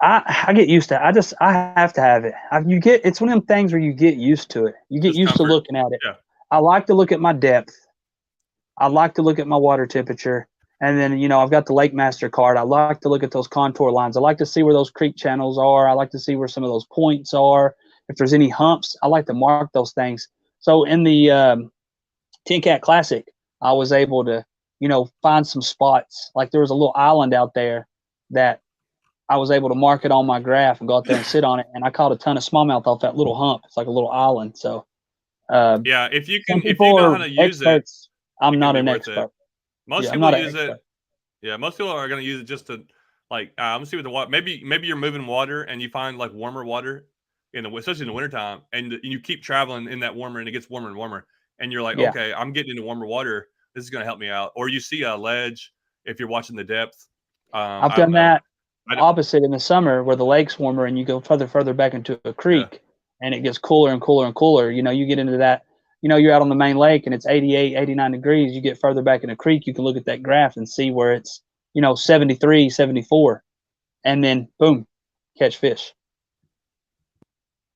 I get used to it. I have to have it. It's one of them things where you get used to it. You get Just used to comfort. looking at it. Yeah. I like to look at my depth. I like to look at my water temperature. And then, I've got the Lake Master card. I like to look at those contour lines. I like to see where those creek channels are. I like to see where some of those points are. If there's any humps, I like to mark those things. So in the Tin Cat Classic, I was able to, find some spots. Like there was a little island out there that I was able to mark it on my graph and go out there and sit on it. And I caught a ton of smallmouth off that little hump. It's like a little island. So, Yeah, if you some know people how are to use experts. I'm it can not be an worth it. expert. Most Yeah, I'm people not an use it. expert. Yeah, most people are going to use it just to like. I'm gonna see what the water. Maybe you're moving water and you find like warmer water especially in the wintertime, and you keep traveling in that warmer, and it gets warmer and warmer, and you're like, Yeah. okay, I'm getting into warmer water. This is going to help me out. Or you see a ledge if you're watching the depth. I've I done don't know. that opposite in the summer where the lake's warmer and you go further back into a creek and it gets cooler and cooler and cooler. You get into that, you're out on the main lake and it's 88, 89 degrees. You get further back in the creek, you can look at that graph and see where it's, 73, 74, and then boom, catch fish.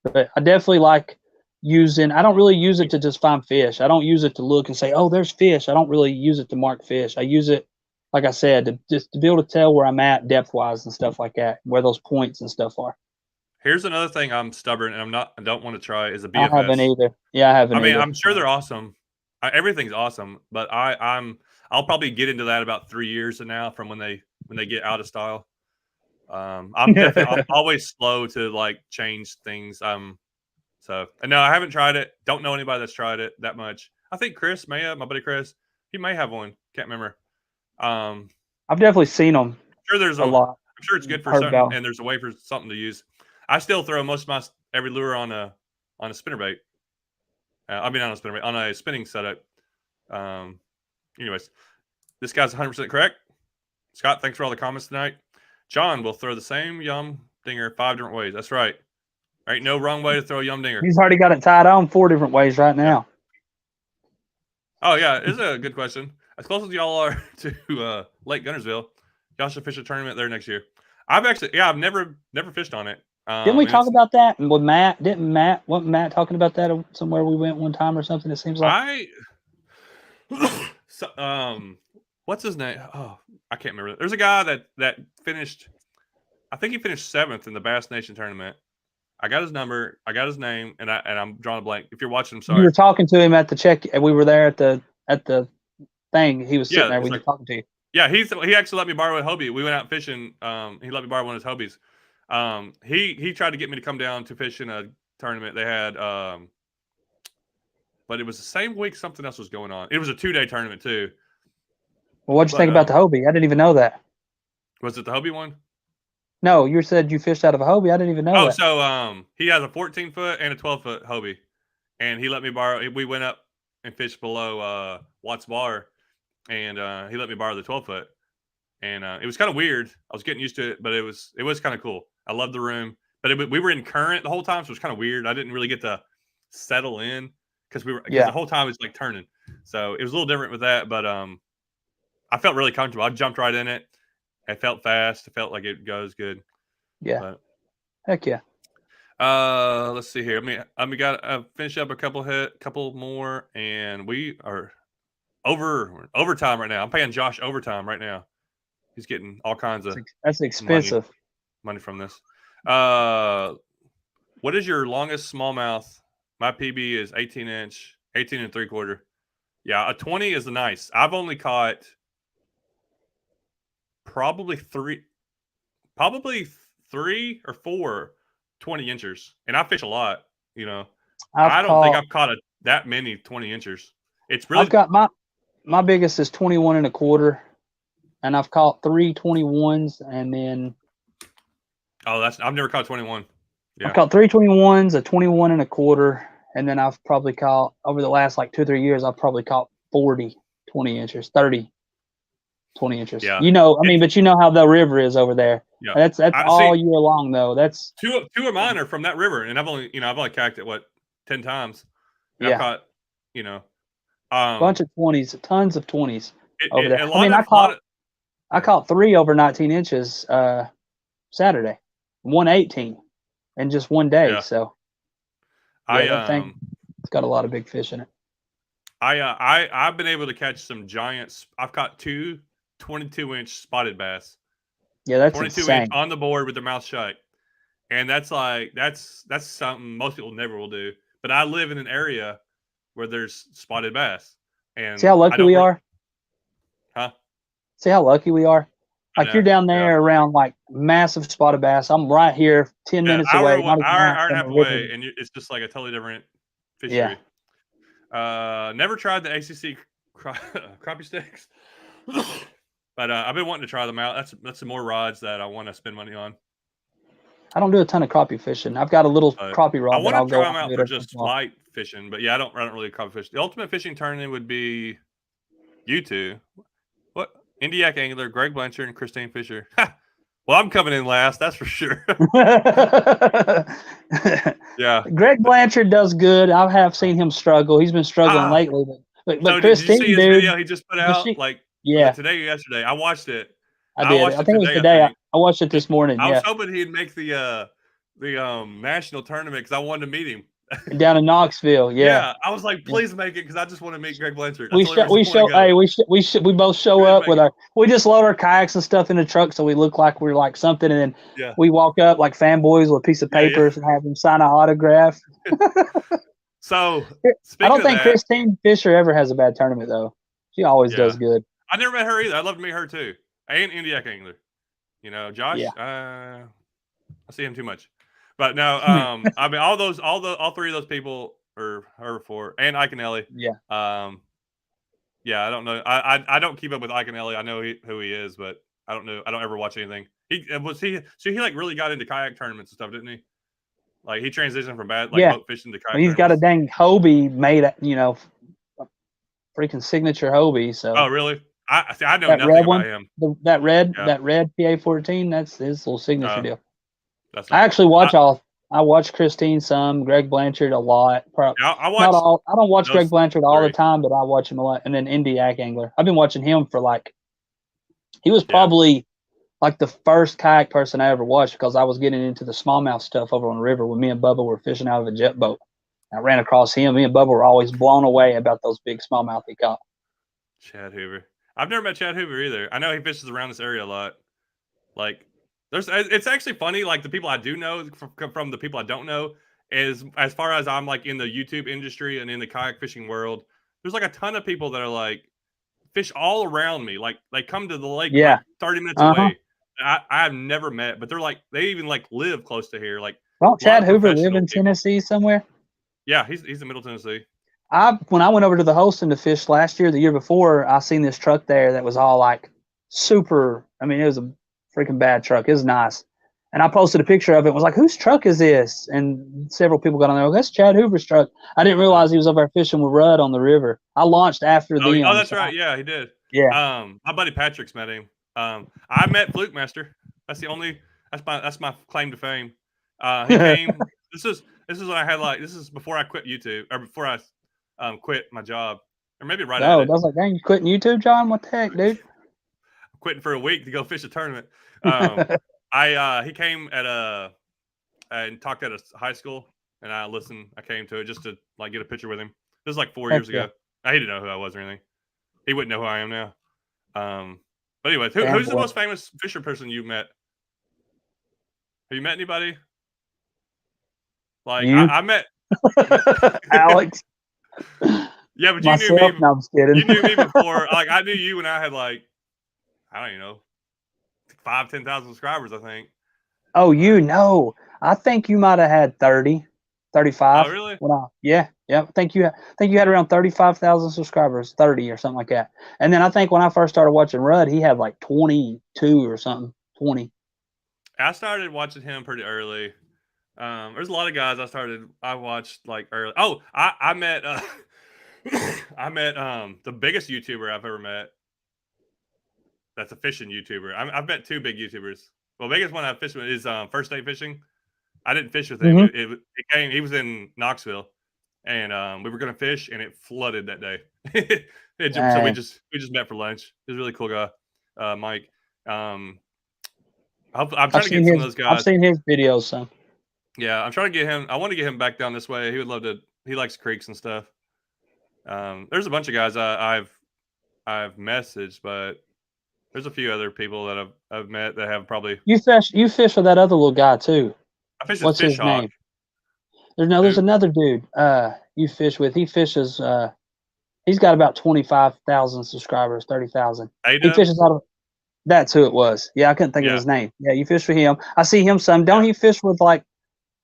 But I definitely like I don't really use it to just find fish. I don't use it to look and say, oh, there's fish. I don't really use it to mark fish. I use it, like I said, to be able to tell where I'm at depth wise and stuff like that, where those points and stuff are. Here's another thing I'm stubborn and I don't want to try is a I haven't BFS. either. Yeah, I haven't I mean, either. I'm sure they're awesome. Everything's awesome, but I'll probably get into that about 3 years from now from when they get out of style. I'm always slow to like change things. So no, I haven't tried it. Don't know anybody that's tried it that much. I think Chris may have, my buddy Chris. He may have one. Can't remember. I've definitely seen them. Sure, there's a lot. I'm sure it's good for Heard something, about. and there's a way for something to use. I still throw most of my every lure on a spinnerbait. I mean, on a spinnerbait, on a spinning setup. Anyways, this guy's 100% correct. Scott, thanks for all the comments tonight. John will throw the same yum dinger 5 different ways. That's right. Ain't no wrong way to throw a yum dinger. He's already got it tied on 4 different ways right now. Oh yeah, it's a good question. As close as y'all are to Lake Gunnersville, y'all should fish a tournament there next year. I've never fished on it. Didn't we talk about that with Matt? Wasn't Matt talking about that somewhere we went one time or something? It seems like what's his name? Oh, I can't remember. There's a guy that finished. I think he finished 7th in the Bass Nation tournament. I got his number. I got his name, and I'm drawing a blank. If you're watching, I'm sorry. You were talking to him at the check. We were there at the thing. He was sitting there. We were talking to you. Yeah, he actually let me borrow a Hobie. We went out fishing. He let me borrow one of his Hobies. He tried to get me to come down to fish in a tournament they had. But it was the same week something else was going on. It was a 2-day tournament too. Well, what'd you think about the Hobie? I didn't even know that. Was it the Hobie one? No, you said you fished out of a Hobie. I didn't even know that. So he has a 14-foot and a 12-foot Hobie, and he let me borrow. We went up and fished below Watts Bar, and he let me borrow the 12-foot, and it was kind of weird. I was getting used to it, but it was kind of cool. I loved the room, but we were in current the whole time, so it was kind of weird. I didn't really get to settle in because the whole time it was like turning, so it was a little different with that. But I felt really comfortable. I jumped right in it. It felt fast. It felt like it goes good. Yeah. But, heck yeah. Let's see here. We got finish up a couple more, and we are overtime right now. I'm paying Josh overtime right now. He's getting all kinds of that's expensive money from this. What is your longest smallmouth? My PB is 18 and 3/4. Yeah, a 20 is nice. I've only caught probably three or four 20 inchers, and I fish a lot. I don't think I've caught that many 20 inchers. It's really. I've got my biggest is 21 and a quarter, and I've caught 3 21s, and then. Oh, I've never caught 21. Yeah. I've caught 3 21s, a 21 and a quarter, and then I've probably caught over the last like 2 or 3 years. I've probably caught 40 20 inchers, 30 20 inches. Yeah. But you know how the river is over there. Yeah. That's all year long though. That's two of mine are from that river, and I've only kayaked it 10 times. And yeah. I've caught a bunch of 20s, tons of 20s over there. I caught 3 over 19 inches Saturday, 118 in just one day. Yeah. So that thing, it's got a lot of big fish in it. I've been able to catch some giants. I've caught 2 22-inch spotted bass. Yeah, that's 22 insane. Inch on the board with their mouth shut, and that's something most people never will do. But I live in an area where there's spotted bass, and see how lucky we are. Huh? See how lucky we are. Like you're down there around like massive spotted bass. I'm right here, 10 minutes away. Hour and a half away, and it's just like a totally different fishery. Yeah. Never tried the ACC crappie sticks. But I've been wanting to try them out. That's some more rods that I want to spend money on. I don't do a ton of crappie fishing. I've got a little crappie rod. I want to try them out for just light fishing, but yeah, I don't really crappie fish. The ultimate fishing tournament would be you two. What? Indiac Angler, Greg Blanchard, and Christine Fisher. Well, I'm coming in last, that's for sure. Yeah. Greg Blanchard does good. I have seen him struggle. He's been struggling lately, but so Christine, did you see his video he just put out? Today or yesterday? I watched it. I did. I think it was today. I watched it this morning. I was hoping he'd make the national tournament because I wanted to meet him down in Knoxville. Yeah. I was like, please make it because I just want to meet Greg Blanchard. We both show up with we just load our kayaks and stuff in the truck so we look like we're like something, and then we walk up like fanboys with a piece of paper and have him sign an autograph. So I don't think Christine Fisher ever has a bad tournament though. She always does good. I never met her either. I'd love to meet her too. And Indiac Angler. Josh, I see him too much. But no, I mean all 3 of those people are her 4 and Ike and Ellie. Yeah. I don't know. I don't keep up with Ike and Ellie. I know who he is, but I don't know. I don't ever watch anything. He like really got into kayak tournaments and stuff, didn't he? Like he transitioned from boat fishing to kayak. He's got a dang Hobie made, freaking signature Hobie. So. Oh really? I know nothing about him. That red PA-14. That's his little signature deal. That's I actually watch all I watch Christine some, Greg Blanchard a lot. Yeah, I Not watched all. I don't watch Greg those Blanchard all the 3. time, but I watch him a lot. And then Indy Yak Angler. I've been watching him for like. He was Yeah. probably like the first kayak person I ever watched because I was getting into the smallmouth stuff over on the river when me and Bubba were fishing out of a jet boat. I ran across him. Me and Bubba were always blown away about those big smallmouth he caught. Chad Hoover. I've never met Chad Hoover either. I know he fishes around this area a lot. Like, it's actually funny. Like the people I do know from the people I don't know is as far as I'm like in the YouTube industry and in the kayak fishing world. There's like a ton of people that are like fish all around me. Like they come to the lake Yeah. like 30 minutes away. I have never met, but they're like they even like live close to here. Like, Don't Chad Hoover live professional in people. Tennessee somewhere? Yeah, he's in Middle Tennessee. When I went over to the Holston to fish last year, the year before, I seen this truck there that was all like super. I mean, it was a freaking bad truck. It was nice. And I posted a picture of it. Was like, whose truck is this? And several people got on there. Oh, that's Chad Hoover's truck. I didn't realize he was over there fishing with Rudd on the river. I launched after them. Oh, that's right. Yeah, he did. Yeah. My buddy Patrick's met him. I met Fluke Master. That's my claim to fame. He came. This is when I had like this is before I quit YouTube or before I quit my job or maybe right at it. I was like, dang, you quitting YouTube, John? What the heck, dude? I'm quitting for a week to go fish a tournament. He came at and talked at a high school, and I listened. I came to it just to like get a picture with him. This is like 4 years ago. He didn't know who I was or anything. He wouldn't know who I am now. But anyway, who's the most famous fisher person you've met? Have you met anybody? Like I met Alex. Yeah, but Myself? You knew me. No, I'm just kidding. You knew me before. Like I knew you when I had like I don't even know 5,000-10,000 subscribers. I think. Oh, I think you might have had 30, 35. Oh, really? Yeah. I think you had around 35,000 subscribers, 30 or something like that. And then I think when I first started watching Rudd, he had like 22 or something, 20. I started watching him pretty early. There's a lot of guys I watched like early. Oh, I met I met the biggest YouTuber I've ever met. That's a fishing YouTuber. I've met 2 big YouTubers. Well, the biggest one I fished with is First Day Fishing. I didn't fish with him. Mm-hmm. It came. He was in Knoxville, and we were gonna fish, and it flooded that day. So we just met for lunch. He was a really cool guy, Mike. I'm trying to get some of those guys. I've seen his videos, so. Yeah, I'm trying to get him. I want to get him back down this way. He would love to. He likes creeks and stuff. There's a bunch of guys I've messaged, but there's a few other people that I've met that have probably. You fish with that other little guy too. I fish with What's his name? There's another dude you fish with. He fishes. He's got about 25,000 subscribers, 30,000. He fishes out of. That's who it was. Yeah, I couldn't think of his name. Yeah, you fish for him. I see him some. Don't he fish with like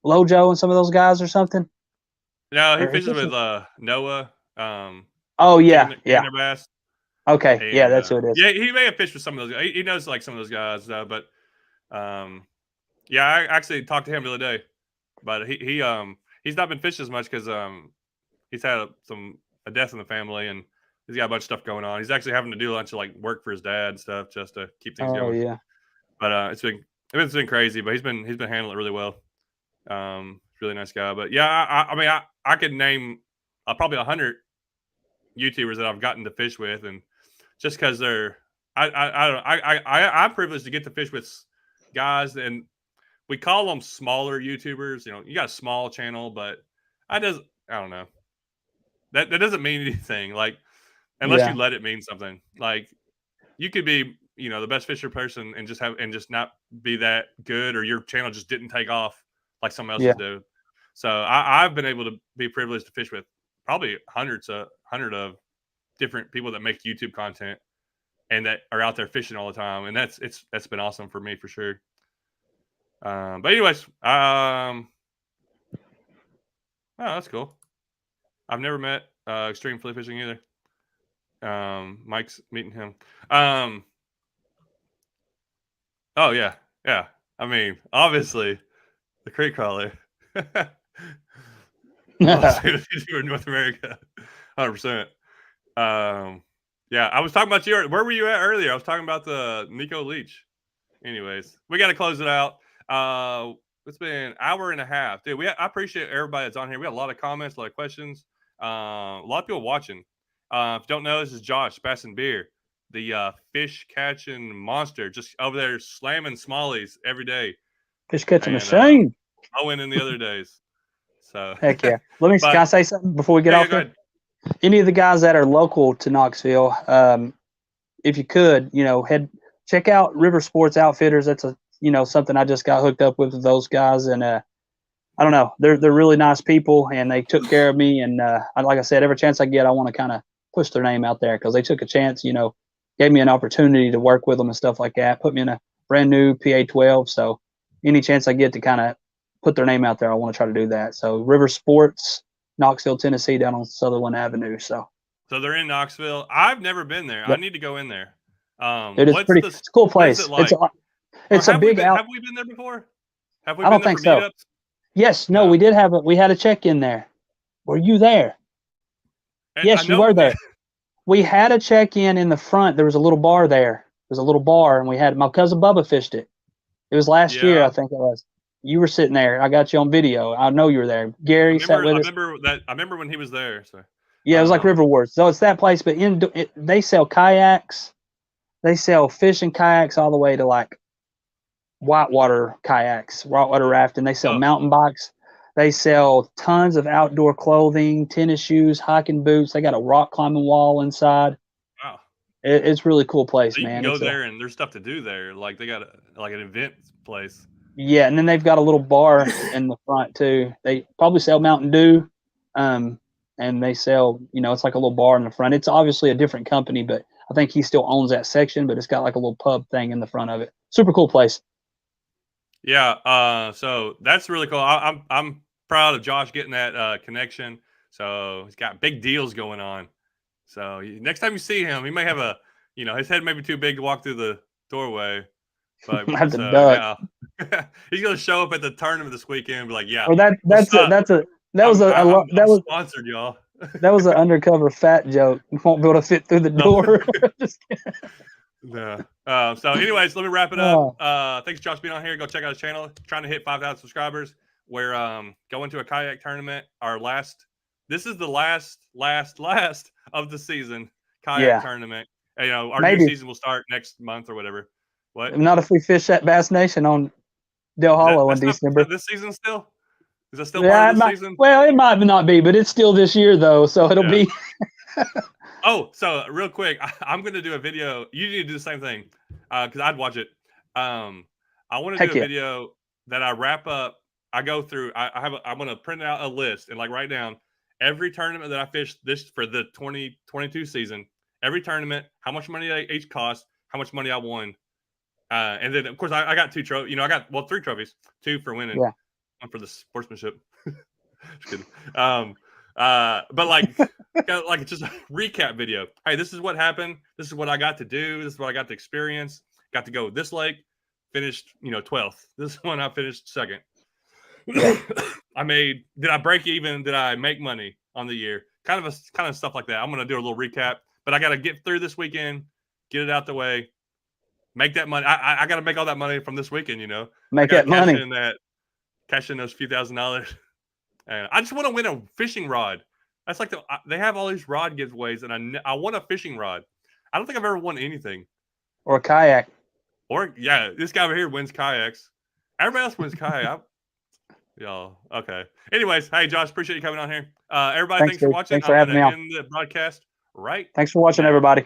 Lojo and some of those guys or something? No, he fishes with Noah. Oh yeah, Kingner Bass. Okay, and, yeah, that's who it is. Yeah, he may have fished with some of those. He knows like some of those guys, but yeah, I actually talked to him the other day, but he's not been fishing as much because he's had a death in the family and he's got a bunch of stuff going on. He's actually having to do a bunch of like work for his dad and stuff just to keep things going. Oh yeah, but it's been crazy, but he's been handling it really well. Really nice guy, but yeah, I mean I could name probably 100 YouTubers that I've gotten to fish with, and just because I'm privileged to get to fish with guys, and we call them smaller YouTubers. You know, you got a small channel, but I don't know. That doesn't mean anything. Like, unless you let it mean something. Like, you could be, the best fisher person and just not be that good, or your channel just didn't take off like some else's do. So I've been able to be privileged to fish with probably hundred of different people that make YouTube content and that are out there fishing all the time, and that's been awesome for me for sure. But anyways, oh, that's cool. I've never met Extreme Flea Fishing either. Mike's meeting him. Oh yeah. I mean, obviously, the creek crawler. YouTuber in North America, 100%. Yeah, I was talking about you. Where were you at earlier? I was talking about the Nico Leach. Anyways, we got to close it out. It's been an hour and a half, dude. I appreciate everybody that's on here. We got a lot of comments, a lot of questions, a lot of people watching. If you don't know, this is Josh Bassin Beer, the fish catching monster, just over there slamming smallies every day. Fish catching machine. I went in the other days. So heck yeah. Can I say something before we get off there? Any of the guys that are local to Knoxville, if you could, check out River Sports Outfitters. That's something I just got hooked up with those guys, and I don't know, they're really nice people, and they took care of me. And like I said, every chance I get, I want to kind of push their name out there because they took a chance, gave me an opportunity to work with them and stuff like that. Put me in a brand new PA-12. So any chance I get to kind of put their name out there, I want to try to do that. So River Sports, Knoxville, Tennessee, down on Sutherland Avenue. So they're in Knoxville. I've never been there. Yep. I need to go in there. It's a cool place. It's a big Have we been there before? Have we I don't think so. Meetups? Yes, no, we did we had a check-in there. Were you there? And yes, you were there. We had a check-in in the front. There was a little bar there. There's a little bar, and we had my cousin Bubba fished it. It was last year, I think it was. You were sitting there. I got you on video. I know you were there. Gary sat with us. I remember when he was there. So. Yeah, it was like River Wars. So it's that place, but they sell kayaks. They sell fishing kayaks all the way to like whitewater kayaks, whitewater rafting. They sell mountain bikes. They sell tons of outdoor clothing, tennis shoes, hiking boots. They got a rock climbing wall inside. Wow. It's a really cool place, so you man. Can go there and there's stuff to do there. Like they got an event place. Yeah, and then they've got a little bar in the front too. They probably sell Mountain Dew, and they sell, it's like a little bar in the front. It's obviously a different company, but I think he still owns that section. But it's got like a little pub thing in the front of it. Super cool place. Yeah, so that's really cool. I'm proud of Josh getting that connection. So he's got big deals going on. So next time you see him, he may have his head may be too big to walk through the doorway. But yeah. He's gonna show up at the tournament this weekend and be like, yeah. Well, that was sponsored, y'all. That was an undercover fat joke. You won't be able to fit through the door. No. So anyways, let me wrap it up. Thanks Josh being on here. Go check out his channel. Trying to hit 5,000 subscribers. We're going to a kayak tournament. This is the last of the season kayak tournament. And, our new season will start next month or whatever. What? Not if we fish at Bass Nation on Del Hollow in December. This season still? Is that still part of the season? Well, it might not be, but it's still this year though, so it'll be. Oh, so real quick, I'm going to do a video. You need to do the same thing because I'd watch it. I want to do a video that I wrap up. I go through. I'm going to print out a list and write down every tournament that I fished for the 2022 season. Every tournament, how much money they each cost, how much money I won. And then, of course, I got 2 trophies. I got 3 trophies, 2 for winning, 1 for the sportsmanship. Just kidding. But just a recap video. Hey, this is what happened. This is what I got to do. This is what I got to experience. Got to go this lake. Finished, 12th. This one I finished 2nd. Did I break even? Did I make money on the year? Kind of stuff like that. I'm gonna do a little recap, but I got to get through this weekend, get it out the way. Make that money. I got to make all that money from this weekend, Make that money. Cash in those few $1,000. And I just want to win a fishing rod. That's like they have all these rod giveaways, and I want a fishing rod. I don't think I've ever won anything. Or a kayak. This guy over here wins kayaks. Everybody else wins kayak. Y'all, okay. Anyways, hey Josh, appreciate you coming on here. Everybody, thanks for watching. Thanks for having me on the broadcast. Right. Thanks for watching, everybody.